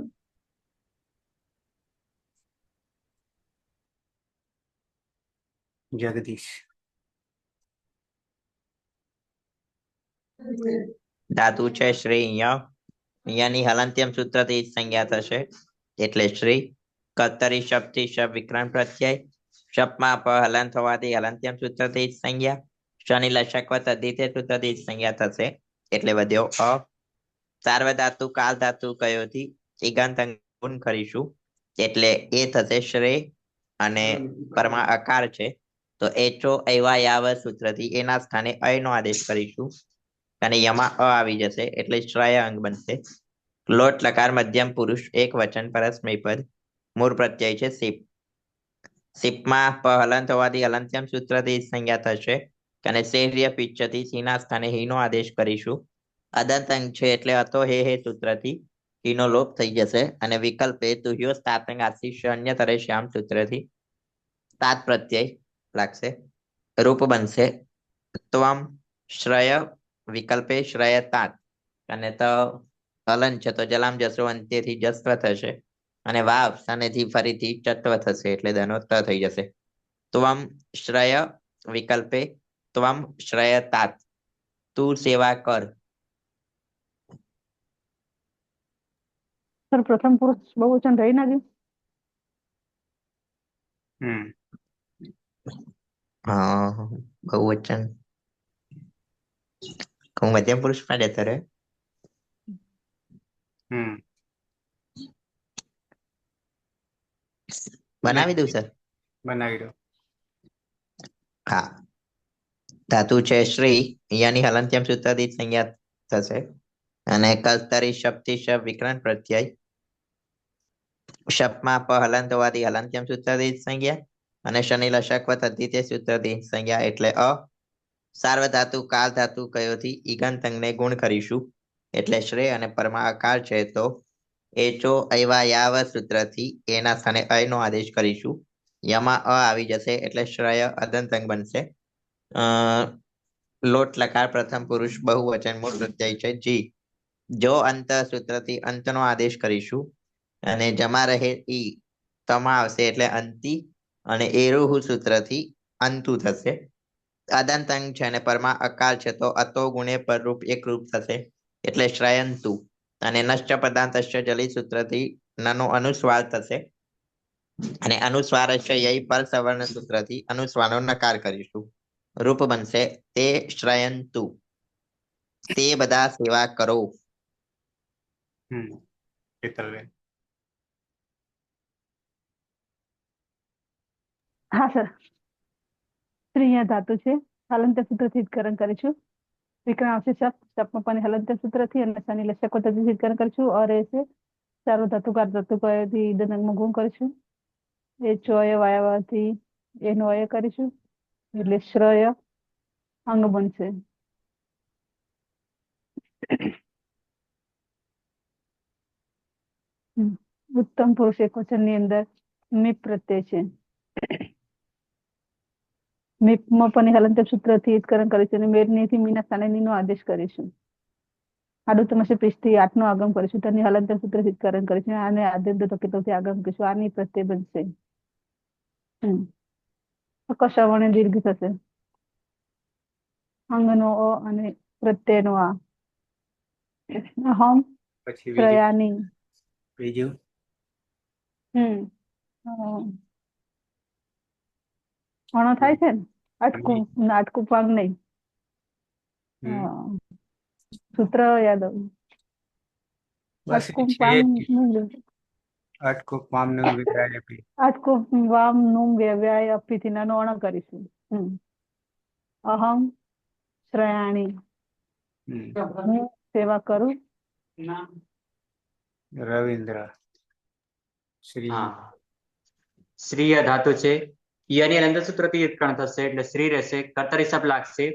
જગદીશ. ધાતુ છે શ્રી ય. યની હલંત્યમ સૂત્રથી સંજ્ઞા થશે એટલે શ્રી. કર્તરી શબ્દથી શબ વિક્રાંત પ્રત્યય. શબમાં પ હલન થવાથી હલંત્યમ સૂત્રથી સંજ્ઞા. શનિ લશકવત અધિતે સૂત્રથી સંજ્ઞા થશે એટલે વધ્યો અ. સાર્વધાતુ કાલ ધાતુ કયોથી ઈગાંત ગુણ કરીશું એટલે એ થશે શ્રેય અને પરમા અકાર છે તો એચો એવા યાવ સૂત્રથી એના સ્થાને અય નો આદેશ કરીશું અને યમાં અ આવી જશે એટલે શ્રય અંગ બનશે. લોટ લકાર મધ્યમ પુરુષ એક વચન પરસ્મય પદ મૂળ પ્રત્યય છે સિપ. સિપમાં પ હલન થવાથી હલંત્યમ સૂત્રથી સંજ્ઞા થશે અને શેર્ય પિચ્છથી સીના સ્થાને હીનો આદેશ કરીશું. અદંત અંગ છે એટલે હતો હે સૂત્રથી હીનો લોપ થઈ જશે અને વિકલ્પે તુહ્યો સ્થાતંગ આશિષ્ય અન્ય તરે શ્યામ સૂત્રથી તાત પ્રત્યય લાગશે. રૂપ બનશે ત્વમ શ્રય વિકલ્પે શ્રય તાત અને તો હલન છે તો જલામ જસો અંત્યથી જસ્વ થશે અને વાવ સાનેથી ફરીથી ચત્વ થશે એટલે દનો ત થઈ જશે. ત્વમ શ્રય વિકલ્પે ત્વમ શ્રય તાત તું સેવા કર. સર પ્રથમ પુરુષ બહુવચન રહી ના ગયું. બહુવચન મધ્યમ પુરુષ માં જતો રહે. બનાવી દઉં સર. બનાવી દો. હા ધાતુ છે શ્રી યાની હલંત્યમ સૂત્રથી સંજ્ઞા થશે અને કર્તરી શબ્દથી શબ વિક્રાંત પ્રત્યય. શબમાં પ હલન થવાથી હલંત્યમ સૂત્રથી સંજ્ઞા અને શનિ લશકવત અધિતે સૂત્રથી સંજ્ઞા એટલે અ. સાર્વધાતુ કાલ ધાતુ કયોથી ઈગંત અંગને ગુણ કરીશું એટલે શ્રેય અને પરમા અકાર છે તો એચો એવા યાવ સૂત્રથી એના સ્થાને અય નો આદેશ કરીશું. યમાં અ આવી જશે એટલે શ્રય અદંત અંગ બનશે. લોટ લકાર પ્રથમ પુરુષ બહુવચન મૂળ પ્રત્યય છે જી. જો અંત સૂત્રથી અંતનો આદેશ કરીશું અને જમા રહે ઈ તમા આવશે એટલે અંતિ અને એરુહુ સૂત્રથી અંતુ થશે. અદંત અંગ છે અને પરમા અકાર છે તો અતો ગુણે પરરૂપ એક રૂપ થશે એટલે શ્રયંતુ અને નશ્ચ પદાંતશ્ચ જલી સૂત્રથી નનો અનુસ્વાર થશે અને અનુસ્વાર યય પર સવર્ણ સૂત્રથી અનુસ્વારનો નકાર કરીશું. રૂપ બનશે તે શ્રયંતુ તે બધા સેવા કરો. શીતલબેન. હા સર. સ્ત્રી અહીંયા ધાતુ છે હલંત્ય સૂત્રથી કરણ કરીશું. વિકરણ આવશે શપ શપમાં પણ હલંત્ય સૂત્રથી અને શનિ લશકવતથી કરણ કરીશું ઓર એ છે ચારો ધાતુ કાર ધાતુ કયોથી દંતમાં ગુણ કરીશું. એ ચોય વાયવાથી એનો અય કરીશું એટલે શ્રય અંગ બનશે. ઉત્તમ પુરુષ એક વચન ની અંદર મીપ પ્રત્યય છે. મીપમાં પણ હલંત્ય સૂત્રથી કરણ કરીશું અને મેદનીથી મીના સ્થાને ની નો આદેશ કરીશું. આડુતમસે પીસથી 8 નો આગમ કરીશું તેની હલંત્ય સૂત્રથી કરણ કરીશું અને આદ્યંત તકિતોથી આગમ કરીશું. આની પ્રત્યય બનશે કશાવણે દીર્ઘ થશે. અંગનો અ અને પ્રત્યયનો આ. અહમ પછી શ્રયાની. બીજું અણો થાય છે ને અટકું નાટકું પાંગ નહીં. સૂત્ર યાદ આવ્યું. બસ અટકું પાંગ અટકું પામનું વિગ્રહ આપી. અટકું વામ નું વ્યય અપીથી નાનો અણ કરીશું. અહમ શ્રયાણી હું સેવા કરું. રવિન્દ્ર. શ્રી શ્રીય ધાતુ છે યની હલંત સૂત્રથી વ્યુત્ક્રમ થશે એટલે શ્રી રહેશે. કર્તરી શપ લાગશે.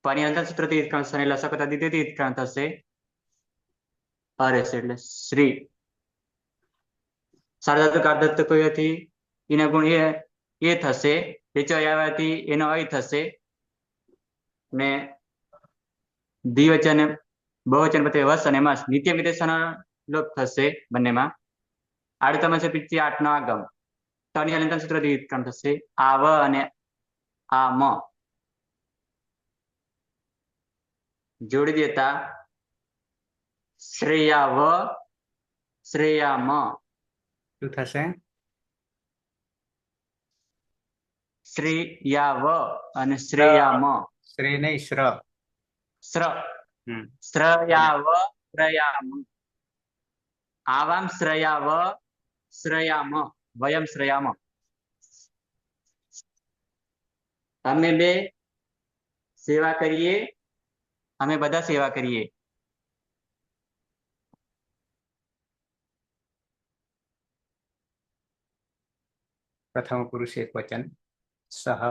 પની હલંત સૂત્રથી વ્યુત્ક્રમ થશે અને લસક તદ્ધિતિથી વ્યુત્ક્રમ થશે. અ રહેશે એટલે શ્રી. સાર્વધાતુક અર્ધાતુક અવયવથી એના ગુણ એ થશે. વેચો અવયવથી એનો અય થશે. ને દ્વિવચન બહુવચન પ્રત્યે વસ અને મસ નિત્ય વિશેષણ લોપ થશે બંનેમાં. આડતમ છે પીછી 8 નો આગમ. તની હલંત સૂત્રથી વ્યુત્ક્રમ થશે. આ વ અને આ મ જોડી દેતા શ્રેયા વ શ્રેયા મ. શું થશે? શ્રેયા વ અને શ્રેયા મ. શ્રી નહીં, શ્ર. શ્ર હમ શ્રયા વ શ્રયા મ. આવામ શ્રયા વ શ્રયા મ. વયમ શ્રયામ. અમે બે સેવા કરીએ. અમે બધા સેવા કરીએ. પ્રથમ પુરુષ એક વચન. સહ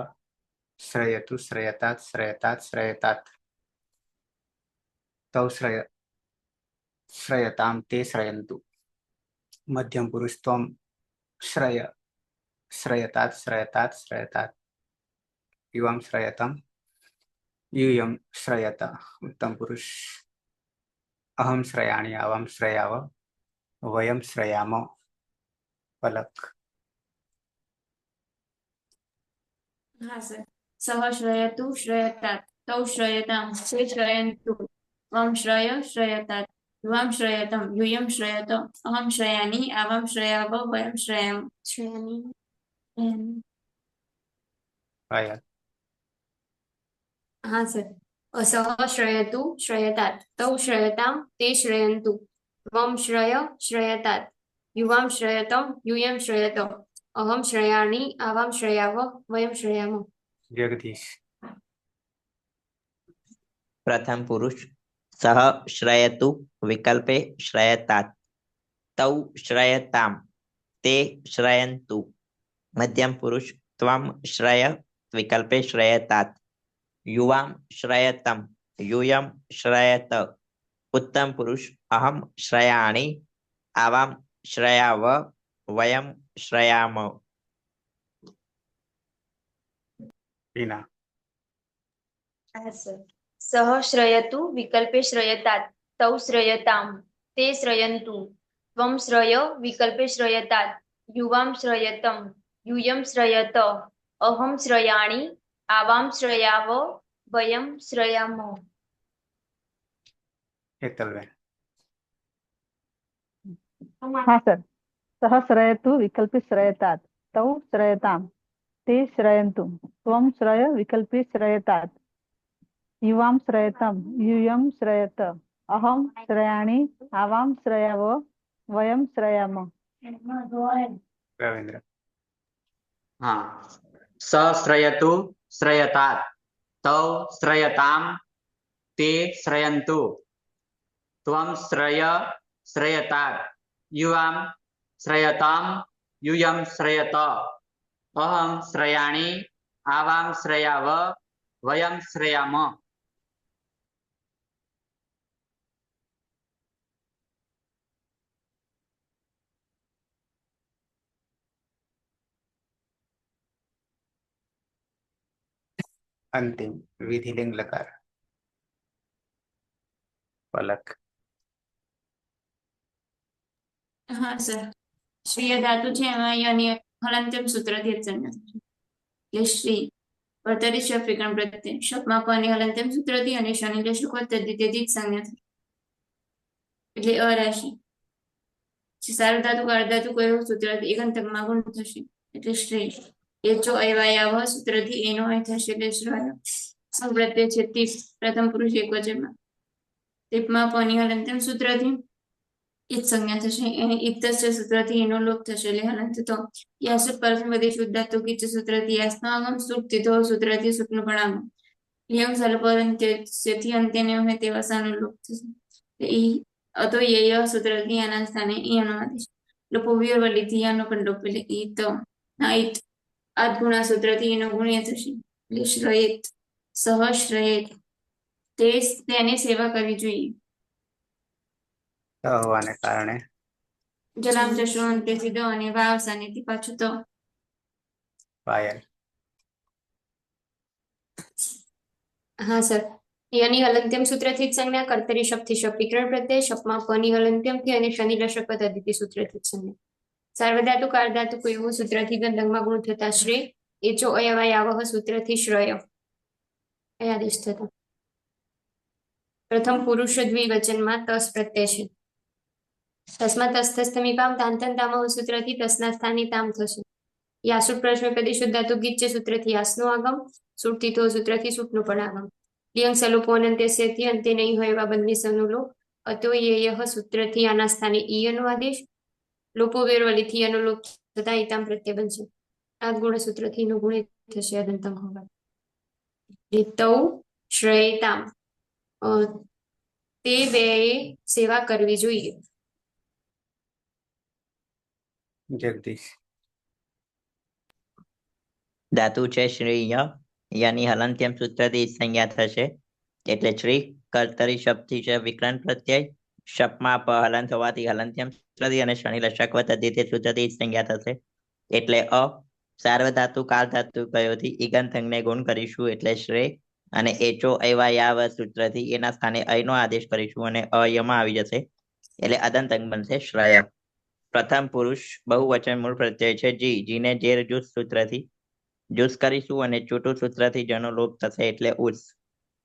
શ્રયતુ શ્રયતાત શ્રયતાત શ્રયતાત. તૌ શ્રયતામ તે શ્રયંતુ. મધ્યમ પુરુષ ત્વમ શ્રય શ્રયતાત શ્રયતાત શ્રયતાત. યુવામ શ્રયતમ યુયમ શ્રયત. ઉત્તમ પુરુષ અહમ શ્રયાણી આવામ શ્રયાવ વયમ શ્રયામ. પલક. હા સર. સહ શ્રયતુ શ્રયતાત તૌ શ્રયતામ તે શ્રયંતુ ત્વમ શ્રય શ્રયતાત યુવામ શ્રયતમ યુયમ શ્રયત અહમ શ્રયાની આવામ શ્રયાવ વયમ શ્રયામ શ્રયાની. પાયલ. હા સર. સહ શ્રયતુ શ્રયતાત તૌ શ્રયતામ તે શ્રયંતુ ત્વમ શ્રય શ્રયતાત યુવામ શ્રયતમ યુયમ શ્રયત અહમ શ્રયાણી આવામ શ્રયાવ વયમ શ્રયામ. જગદીશ. પ્રથમ પુરુષ સહ શ્રયતુ વિકલ્પે શ્રયતાત તૌ શ્રયતામ તે શ્રયંતુ. મધ્યમ પુરુષ ત્વમ શ્રય વિકલ્પે શ્રયતાત યુવામ શ્રયતમ યુયમ શ્રયત. ઉત્તમ પુરુષ અહમ શ્રયાણી આવામ શ્રયાવ વયમ શ્રયામ. ટીના. સહ શ્રયતુ વિકલ્પે શ્રયતાત તૌ શ્રયતામ તે શ્રયંતુ ત્વમ શ્રય વિકલ્પે શ્રયતાત યુવામ શ્રયતમ યુયમ શ્રયત અહમ શ્રયાણી આવામ શ્રયાવ વયમ શ્રયામ. હેતલબેન. હા સર. સહ શ્રયતુ વિકલ્પે શ્રયતાત તૌ શ્રયતામ તે શ્રયંતુ ત્વમ શ્રય વિકલ્પે શ્રયતાત યુવામ શ્રયતમ યુયમ શ્રયત અહમ શ્રયાણી આવામ શ્રયાવ વયમ શ્રયામ. રવિન્દ્ર. હા. સશ્રયતુ શ્રયતાત તૌ શ્રયતામ તે શ્રયંતુ ત્વમ શ્રય શ્રયતાત યુવામ શ્રયતામ યુયમ શ્રયત અહમ શ્રયાણી આવામ શ્રયાવ વયમ શ્રયામ. અંતિમ વિધિલિંગ લકાર. પલક. હા સર. શ્રીય ધાતુ છે એમાં યની હલંત્યમ સૂત્રથી જ સંજ્ઞા થશે. એટલે શ્રી કર્તરી શપ વિકલ્પ પ્રત્યય શપમાં પની હલંત્યમ સૂત્રથી અને શનિ લશુક તદ્ધિતેથી જ સંજ્ઞા થશે. એટલે અ રહેશે. સાર્વધાતુક અર્ધાતુક અવયવ સૂત્રથી એકાંતકમાં ગુણ થશે એટલે શ્રી. એચો અયવાયાવ સૂત્રથી એનો અય થશે એટલે શ્રય. પ્રત્યય છે તીપ પ્રથમ પુરુષ એક વચનમાં. તીપમાં પની હલંત્યમ સૂત્રથી એ જ સંજ્ઞા થશે. એને ઇત્તસ્ય સૂત્રથી એનો લોપ થશે એટલે હલંત તો યાસુક પરસ્મૈપદી શુદ્ધાતુક ઇચ્ચ સૂત્રથી યાસનો આગમ સુક તિથો સૂત્રથી સુકનું પણ આગમ લિયમ સલપદંત્યથી અંત્યને હોય તેવા સાનો લોપ થશે. ઈ અતો યય સૂત્રથી આના સ્થાને ઈ અનુવાદ છે. લોપો વિયર વલીથી યાનો પણ લોપ એટલે ઈ તો નાઈટ આદગુણા સૂત્રથી એનો ગુણ્ય થશે એટલે શ્રયેત સહશ્રયેત તેને સેવા કરવી જોઈએ. ત હોવાને કારણે જલામ જશો અંત્યથી દ અને વાવ સાનેથી પાછું ત. પાયલ. હા સર. યની હલંત્યમ સૂત્રથી જ સંજ્ઞા, કર્તરી શપથી શપ વિકરણ પ્રત્યય, શપમાં પની હલંત્યમથી અને શનિ લશક પદ અદિતિ સૂત્રથી જ સંજ્ઞા. સાર્વધાતુક અર્ધાતુક એવું સૂત્રથી ગંધર્વમાં ગુણ થતા શ્રેય, એચો અયવાયાવહ સૂત્રથી શ્રય આદેશ થતા. પ્રથમ પુરુષ દ્વિવચનમાં તસ પ્રત્યય છે. તસ્માત તસ્થસ્થમીપામ તાંતન તામહ સૂત્રથી તસના સ્થાને તામ થશે. યાસુટ પ્રશ્ન પદી શુદ્ધાતુ ગીચ્ય સૂત્રથી યાસનો આગમ, સુટ્તિથો સૂત્રથી સુટનો પણ આગમ. લિયંગ સલોપો અનંત્યસ્યથી અંતે નહીં હોય એવા બંને સનુલો અતો યેયઃ સૂત્રથી આના સ્થાને ઈયનો આદેશ, લોપો વેરવલીથી યનો લોપ થતા ઈતામ પ્રત્યય બનશે. આ ગુણ સૂત્રથી નો ગુણ થશે અદંતમ હોવા. તૌ શ્રયેતામ તે બેએ સેવા કરવી જોઈએ. જગદીશ. ધાતુ છે શ્રેય, યની હલંત્યમ સૂત્રથી સંજ્ઞા થશે એટલે શ્રી. કર્તરી શબ્દથી છે વિકરણ પ્રત્યય, શપમાં પ હલંત હોવાથી હલંત્યમ સૂત્રથી અને શનિ લશક વત અદિતિ સૂત્રથી સંજ્ઞા થશે એટલે અ. સાર્વધાતુ કાળ ધાતુ કયોથી ઈગંતંગને ગુણ કરીશું એટલે શ્રેય, અને એચો અયવાયાવ સૂત્રથી એના સ્થાને અયનો આદેશ કરીશું અને અયમાં આવી જશે એટલે અદંતંગ બનશે શ્રય. પ્રથમ પુરુષ બહુવચન મૂળ પ્રત્યય છે જી, જીને જેર જુસ સૂત્રથી જુસ કરીશું અને ચૂટું સૂત્રથી જનો લોપ થશે એટલે ઉસ.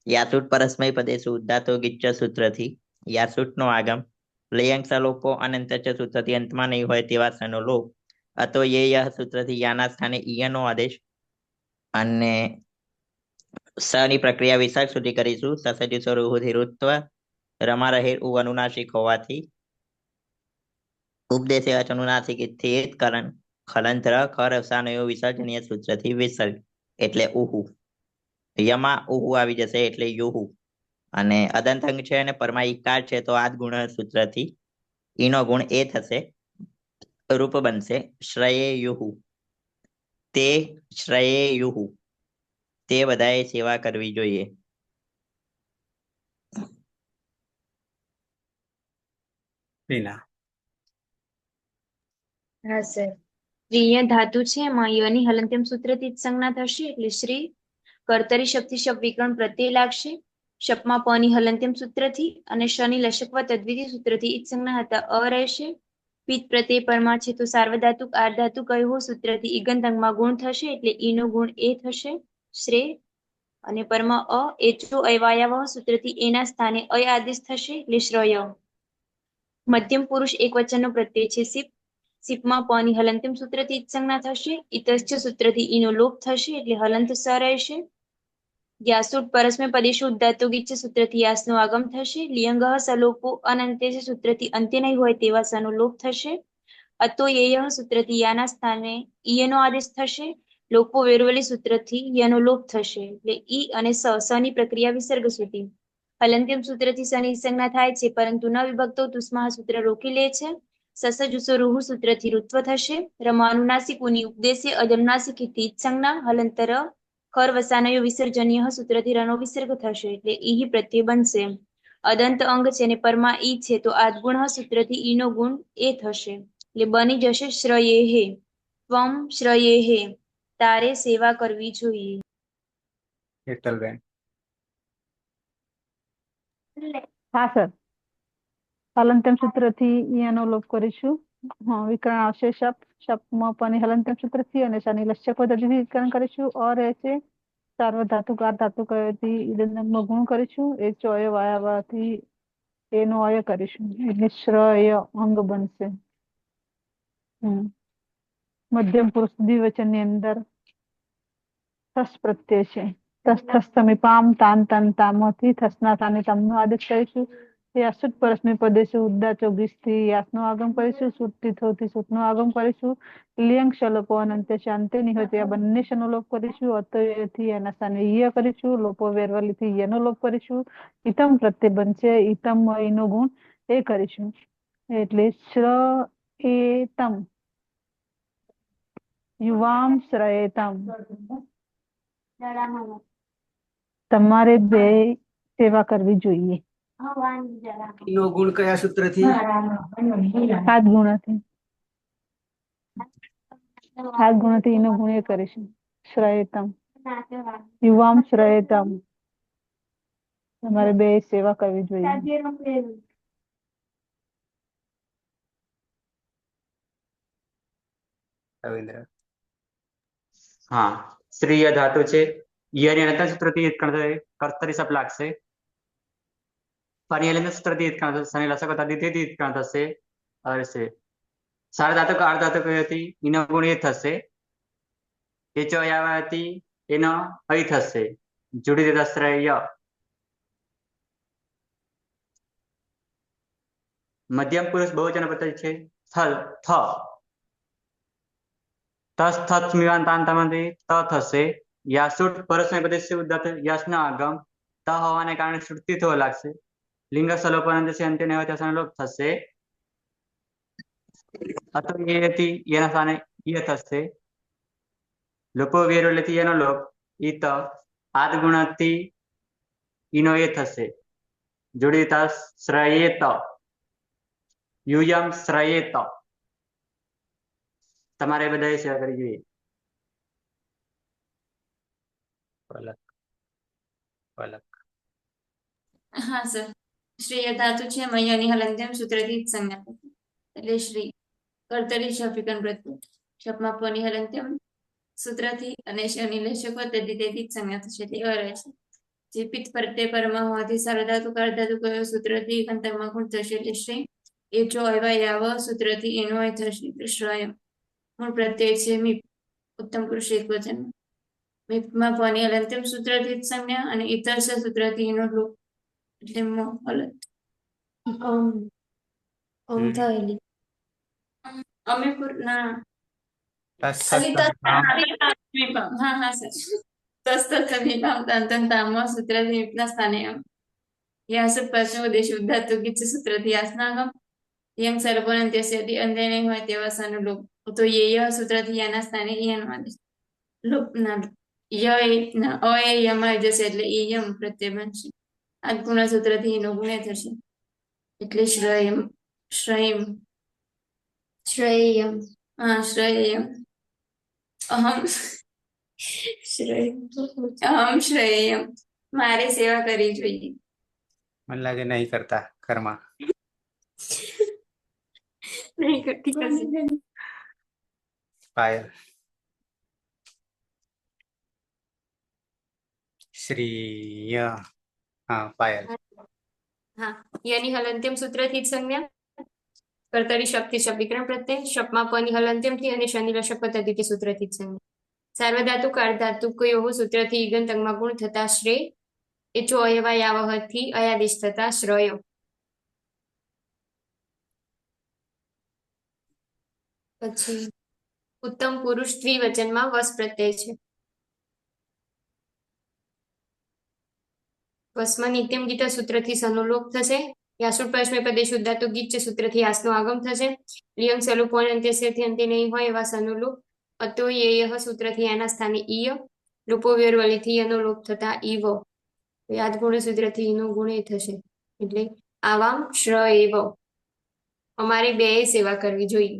યાસુટ પરસ્મય પદેશુ ઉદ્ધાતો ગિચ્ચ સૂત્રથી યાસુટ નો આગમ, લયંક સલોપો અનંત સૂત્રથી અંતમાં નહીં હોય તેવા સનો લોપ, અતો યેય સૂત્રથી યાના સ્થાને ઈયનો આદેશ અને સની પ્રક્રિયા વિસર્ગ સુધી કરીશું. સસજુ સ્વરૂહુથી ઋત્વ રમા રહેર ઉ અનુનાસિક હોવાથી ઉપદેશે અનુનાસિક સ્થિત કરણ ખલંત્ર ખર અવસાનયો વિસર્જનીય સૂત્રથી વિસર્ગ એટલે ઉહુ. યમાં ઉહુ આવી જશે એટલે યુહુ. અને અદંતંગ છે અને પરમા ઈકાર છે તો આદ ગુણ સૂત્રથી ઈનો ગુણ એ થશે, રૂપ બનશે શ્રયે યુહુ. તે શ્રયે યુહુ, તે બધાએ સેવા કરવી જોઈએ. રીના. હા સર. પ્રિય ધાતુ છે એમાં યની હલંત્યમ સૂત્રથી જ સંજ્ઞા થશે એટલે શ્રી. કર્તરી શબ્દથી શબ્દ વિકરણ પ્રત્યય લાગશે, શપમાં પની હલંત્યમ સૂત્રથી અને શનિ લશકવા તદ્વિધિ સૂત્રથી ઈજ સંજ્ઞા હતા અ રહેશે. પિત પ્રત્યય પરમા છે તો સાર્વધાતુક આર્ધાતુ કયો સૂત્રથી ઈગંત અંગમાં ગુણ થશે એટલે ઈનો ગુણ એ થશે શ્રેય, અને પરમા અ એચો અયવાયાવહ સૂત્રથી એના સ્થાને અય આદેશ થશે એટલે શ્રય. મધ્યમ પુરુષ એક વચનનો પ્રત્યય છે સિપ, સિપમાં પની હલંત્યમ સૂત્રથી ઈજ સંજ્ઞા થશે, ઇતશ્ચ સૂત્રથી ઈનો લોપ થશે એટલે હલંત સ રહેશે. યાસુટ પરસ્મય પદેશુ ઉદ્ધાતો ગિચ્છ સૂત્રથી યાસનો આગમ થશે, લિયંગઃ સલોપો અનંત્ય સૂત્રથી અંત્ય નહીં હોય તેવા સનો લોપ થશે, અતો યેયઃ સૂત્રથી યાના સ્થાને ઈયનો આદેશ થશે, લોપો વેરવલી સૂત્રથી યનો લોપ થશે એટલે ઈ અને સની પ્રક્રિયા વિસર્ગ સુધી. હલંત્યમ સૂત્રથી સની સંજ્ઞા થાય છે પરંતુ ન વિભક્તો તુસ્મા સૂત્ર રોકી લે છે. સસજુસો રૂહુ સૂત્રથી ઋત્વ થશે, રમાનુનાસિક ઉની ઉપદેશે અજમનાસિક ઈજ સંજ્ઞા, હલંતર ખર વસાનયો વિસર્જનીય સૂત્રથી રનો વિસર્ગ થશે એટલે ઈ પ્રત્યય બનશે. અદંત અંગ છે ને પરમા ઈ છે તો આદગુણ સૂત્રથી ઈનો ગુણ એ થશે એટલે બની જશે શ્રયેહે. ત્વમ શ્રયેહે, તારે સેવા કરવી જોઈએ. હેતલબેન. હા સર. હલંત્યમ સૂત્રથી ઈયાનો લોપ કરીશું. વિકરણ આવશે શપ, શપમાં પની હલંત્યમ સૂત્રથી અને શનિ લશ્યક પદ્ધતિથી વિકરણ કરીશું. અ રહેશે. સાર્વધાતુક આર્ધાતુક અયથી ઈદંતમાં ગુણ કરીશું. એ ચોય વાયાવાથી એનો અય કરીશું એટલે શ્રય અંગ બનશે. મધ્યમ પુરુષ દ્વિવચનની અંદર થસ પ્રત્યય છે. તસ થસ સમીપામ તાન તન તામથી થસના સ્થાને તમનો આદેશ કરીશું. યાસુટ પરસ્મય પદેશુ ઉદ્દાચો ગીસથી યાસનો આગમ કરીશું, સુટ્ટી થોથી સુટનો આગમ કરીશું, લિયંગ શલોપો અનંત્ય શાંતિ નહીં હોય ત્યાં બંને શનો લોપ કરીશું, અતયથી એના સ્થાને ઈય કરીશું, લોપો વેરવલીથી યનો લોપ કરીશું, ઈતમ પ્રત્યય બનશે, ઈતમ ઈનો ગુણ એ કરીશું એટલે શ્ર એ તમ. યુવામ શ્રયેતામ તમારે બે સેવા કરવી જોઈએ. ઈનો ગુણ કયા સૂત્રથી? 7 ગુણથી. 7 ગુણથી એનો ગુણ એ કરીશું. શ્રયેતમ યુવામ શ્રયેતમ તમારે બે સેવા કરવી જોઈએ. રવિન્દ્ર. હા, શ્રીય ધાતુ છે. યની અનંત સૂત્રથી કર્તરી સપ લાગશે. ફરી સૂત્રથી શનિ લસક દિતિથી થશે. અરસે સારા ધાતુ અર્ધ ધાતુ હતી એનો ગુણ એ થશે. એ ચો હતી એનો અહીં થશે. જોડી દેતા શ્રેય. મધ્યમ પુરુષ બહુવચન પદ્ધતિ છે. થલ થ તસ થત સ્મિવાંતાંતમાંથી ત થશે. યાસુટ પરસ્મય પદ્ધતિ ઉદ્ધાત યશના આગમ ત હોવાને કારણે શ્રુતિ થવો લાગશે. લિંગ સલોપન અંતે ન હોય ત્યાં લોપ થશે. અતો એ હતી એના સ્થાને ય થશે. લોપો વેરો લેતી એનો લોપ ઈત આદ ગુણથી ઈનો એ થશે. જોડી તા શ્રયેત યુયમ શ્રયેત. તમારે બધાએ સેવા કરવી જોઈએ. પલક. પલક. હા સર, શ્રેય ધાતુ છે મયની હલંત્યમ સૂત્રથી જ સંજ્ઞા એટલે શ્રી કર્તરી શફિકન પ્રત્યે શપમાં પની હલંત્યમ સૂત્રથી અને શનિ લેશક તેથી જ સંજ્ઞા થશે એટલે અ રહેશે. જે પિત્ત પ્રત્યય પરમાં હોવાથી સાર્વધાતુ કારધાતુ કયો સૂત્રથી અંતરમાં ગુણ થશે એટલે શ્રી. એ જો એવા યાવ સૂત્રથી એનો એ થશે એટલે શ્રય. મૂળ પ્રત્યય છે મીપ ઉત્તમ પુરુષ એક વચન. મીપમાં પની હલંત્યમ સૂત્રથી જ સંજ્ઞા અને ઇતર સૂત્રથી એનો લોપ એટલે હલત. થયેલી અમે ના તસ્સત્તમ હા હા સર. તસ્તત્સમીપામ સૂત્રથી મીપના સ્થાને યાસુટ પશ્ચિમ ઉદ્દેશ ઉદ્ધાતુ ગીચ સૂત્રથી યાસનાગમ યંગ સર્વોનંત્યસ્ય અંતે નહીં હોય તેવા સનુલોપ તો ય સૂત્રથી યાના સ્થાને ઈયનો આદેશ લોપ ના ય એ યમાં જશે એટલે ઈ યમ પ્રત્યય બનશે. આ ગુણ સૂત્રથી એનો ગુણે થશે એટલે શ્રયમ. શ્રયમ શ્રેયમ હા શ્રેયમ. અહમ અહમ શ્રેયમ મારે સેવા કરવી જોઈએ. મને લાગે નહીં કરતા કર્મા. નહીં કરતી કશું. પાયલ. શ્રીય. હા પાયલ. હા, યની હલંત્યમ સૂત્રથી જ સંજ્ઞા. કર્તરી શક્તિ શબ્દીકરણ પ્રત્યય શપમાં પની હલંત્યમથી અને શનિ લશક પદ્ધતિ સૂત્રથી જ સંજ્ઞા. સાર્વધાતુ કારધાતુ કયો સૂત્રથી ઈગંત અંગમાં ગુણ થતા શ્રેય. એ ચો અયવા યાવહથી અયાદેશ થતા શ્રયો. પછી ઉત્તમ પુરુષ દ્વિવચનમાં વસ પ્રત્યય છે. વસમાં નિત્યમ ગીતા સૂત્રથી સનુલોપ થશે. યાસુટ પરસ્મય પદે શુદ્ધાતુ ગીચ સૂત્રથી યાસનો આગમ થશે. લિયંગ સલુપોન અંત્યસ્યથી અંતે નહીં હોય એવા સનુલોપ. અતો યેય સૂત્રથી એના સ્થાને ઈય. લોપો વેરવલીથી એનો લોપ થતા ઈવ. યાદ ગુણ સૂત્રથી એનો ગુણ એ થશે એટલે આવામ શ્રયેવ. અમારે બે સેવા કરવી જોઈએ.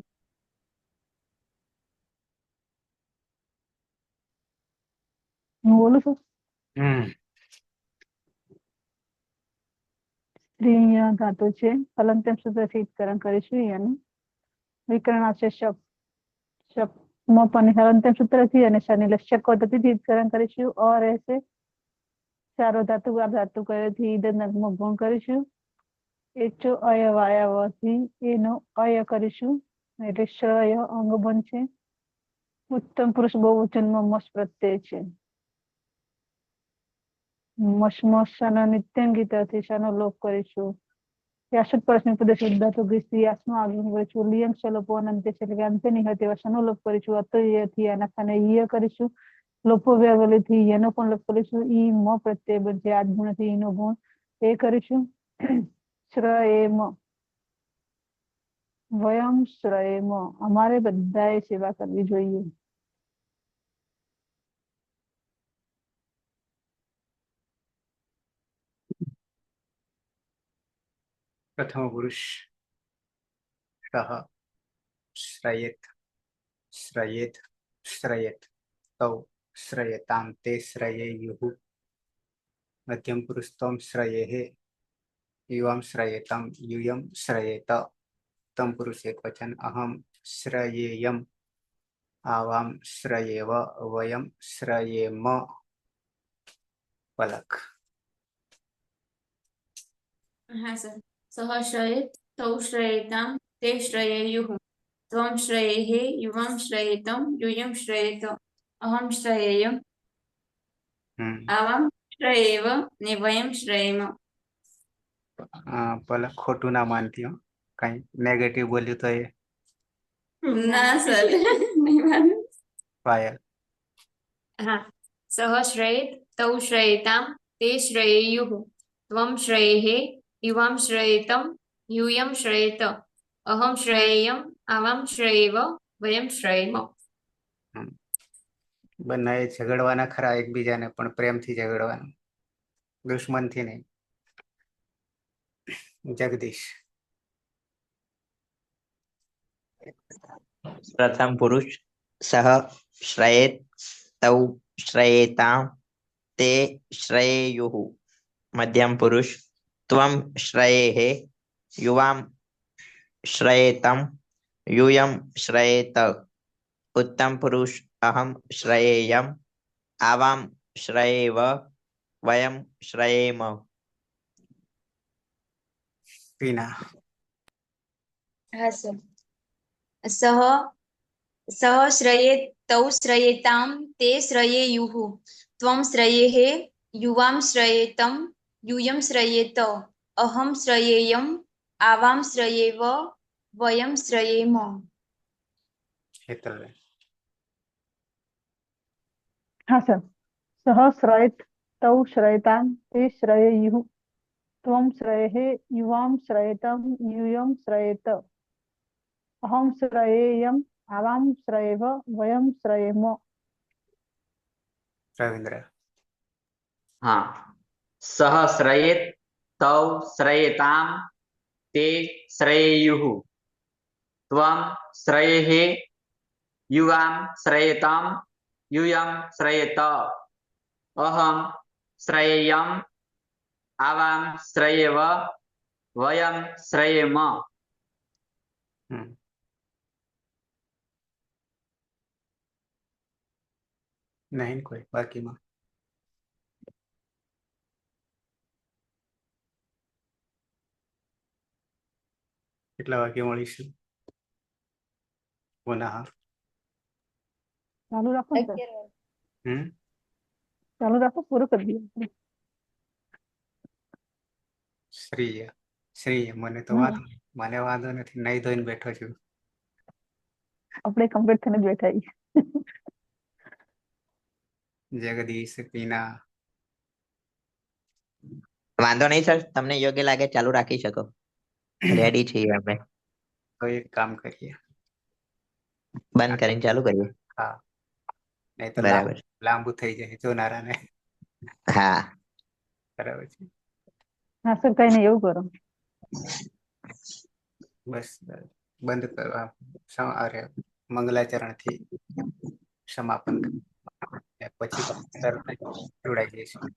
હું બોલું છું. સ્ત્રીય ધાતુ છે હલંત્યમ સૂત્રથી ઉચ્ચારણ કરીશું એનું વિકરણ આવશે શપ. શપમાં પણ હલંત્યમ સૂત્રથી અને શનિ લશ્યક પદ્ધતિથી ઉચ્ચારણ કરીશું. અ રહેશે. ચારો ધાતુ ધાતુ કયોથી ઈદનગમાં ગુણ કરીશું. એચો અય વાયાવથી એનો અય કરીશું એટલે શ્રય અંગ બનશે. ઉત્તમ પુરુષ બહુવચનમાં મસ પ્રત્યય છે. મશમશાના નિત્યંગીતાથી શાનો લોપ કરીશું. યાસુટ પરસ્મય પદે શુદ્ધાતુ ગીચથી યાસનો આગમન કરીશું. લિયંગ સલોપો અંતે એટલે કે અંતે નહીં હોય તેવા શાનો લોપ કરીશું. અતયથી આના સ્થાને ઈય કરીશું. લોપો વ્યવલિથી યનો પણ લોપ કરીશું. ઈ મ પ્રત્યય બનશે. આદ ગુણથી ઈનો ગુણ એ કરીશું. શ્રયેમ વયમ શ્રયેમ અમારે બધાએ સેવા કરવી જોઈએ. પ્રથમ પુરુષ સહ શ્રયેત શ્રયેત શ્રયેત તૌ શ્રયેતામ તે શ્રયેયુઃ મધ્યમ પુરુષ ત્વમ શ્રયેહે યુવામ શ્રયેતમ यूयम श्रयेत तम पुरुष एक वचन अहम श्रयेयम आवाम श्रयेव वयम श्रयेम पलक હા સર. સહ શ્રયેત તૌ શ્રયેતામ તે શ્રયેયુઃ ત્વમ શ્રયેહે યુવામ શ્રયેતમ यूयम श्रयेत અહમ શ્રયેયમ આવામ શ્રયેવ ને વયમ શ્રયેમ. पलक खोटू ना मानती हो कहीं नेगेटिव बोल्યું તો એ ના સર નહીં માનું. પાયલ હા. સહ શ્રયેત તૌ શ્રયેતામ તે શ્રયેયુઃ ત્વમ શ્રયેહે યુવામ શ્રયેતમ यूयम श्रयेत अहम श्रयेयम आवाम श्रयेव वयम श्रयेम. બંને ઝઘડવાના ખરા એકબીજાને પણ પ્રેમથી ઝઘડવાનું, દુશ્મનથી નહીં. જગદીશ પ્રથમ પુરુષ સહ શ્રયેત તૌ શ્રયેતામ તે શ્રયેયુઃ મધ્યમ પુરુષ ત્વમ શ્રયેહે યુવામ શ્રયેતમ यूयम श्रयेत उत्तम पुरुष अहम श्रयेयम आवाम श्रयेव वयम श्रयेम. પીના હા સર. સહ સહ શ્રયેત તૌ શ્રયેતામ તે શ્રયેયુઃ ત્વમ શ્રયેહે યુવામ શ્રયેતમ यूयम श्रयेत अहम श्रयेयम आवाम श्रयेव वयम श्रयेम. હેતલ हाँ सर. सह श्रयेत तौ श्रयेताम ते श्रयेयुः त्वं श्रयेहे युवां श्रयेतम यूयं श्रयेत अहं श्रयेयम आवां श्रयेव वयं श्रयेम. રવિન્દ્ર हाँ. सह श्रयेत तौ श्रयेताम ते श्रयेयुः त्वं श्रयेहे युवां श्रयेतम यूयं श्रयेत अहं श्रयेयम आवां श्रयेव वयं श्रयेम. નહીં કોઈ બાકીમાં કેટલા વાગે મળીશું પુનઃ? चालू रखो सर. હમ चालू रखो, पूरा कर दिया. શ્રીય શ્રીય મને તો વાંધો નહીં. મને વાંધો નથી, નહીં ધોઈને બેઠો છું. આપણે કમ્પ્લીટ થઈને જ બેઠા છીએ. જગદીશ પીના વાંધો નહીં સર, તમને યોગ્ય લાગે ચાલુ રાખી શકો. રેડી છીએ અમે. તો એક કામ કરીએ, બંધ કરીને ચાલુ કરીએ. હા નહીં તો બરાબર. લાંબુ થઈ જાય જોનારાને. હા બરાબર છે. હા સર, કઈ નહીં એવું કરો. બસ બંધ કરવા અરે મંગલાચરણથી સમાપન કરીએ. પછી તરત જ જોડાઈ જઈશું.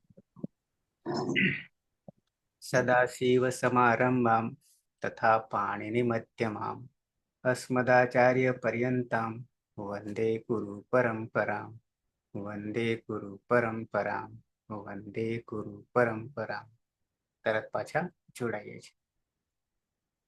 સદાશિવ સમારંભામ તથા પાણીની મધ્યમામ અસ્મદાચાર્ય પર્યંતામ વંદે ગુરુ પરંપરામ વંદે ગુરુ પરંપરામ વંદે ગુરુ પરંપરામ. તરત પાછા જોડાઈએ છીએ.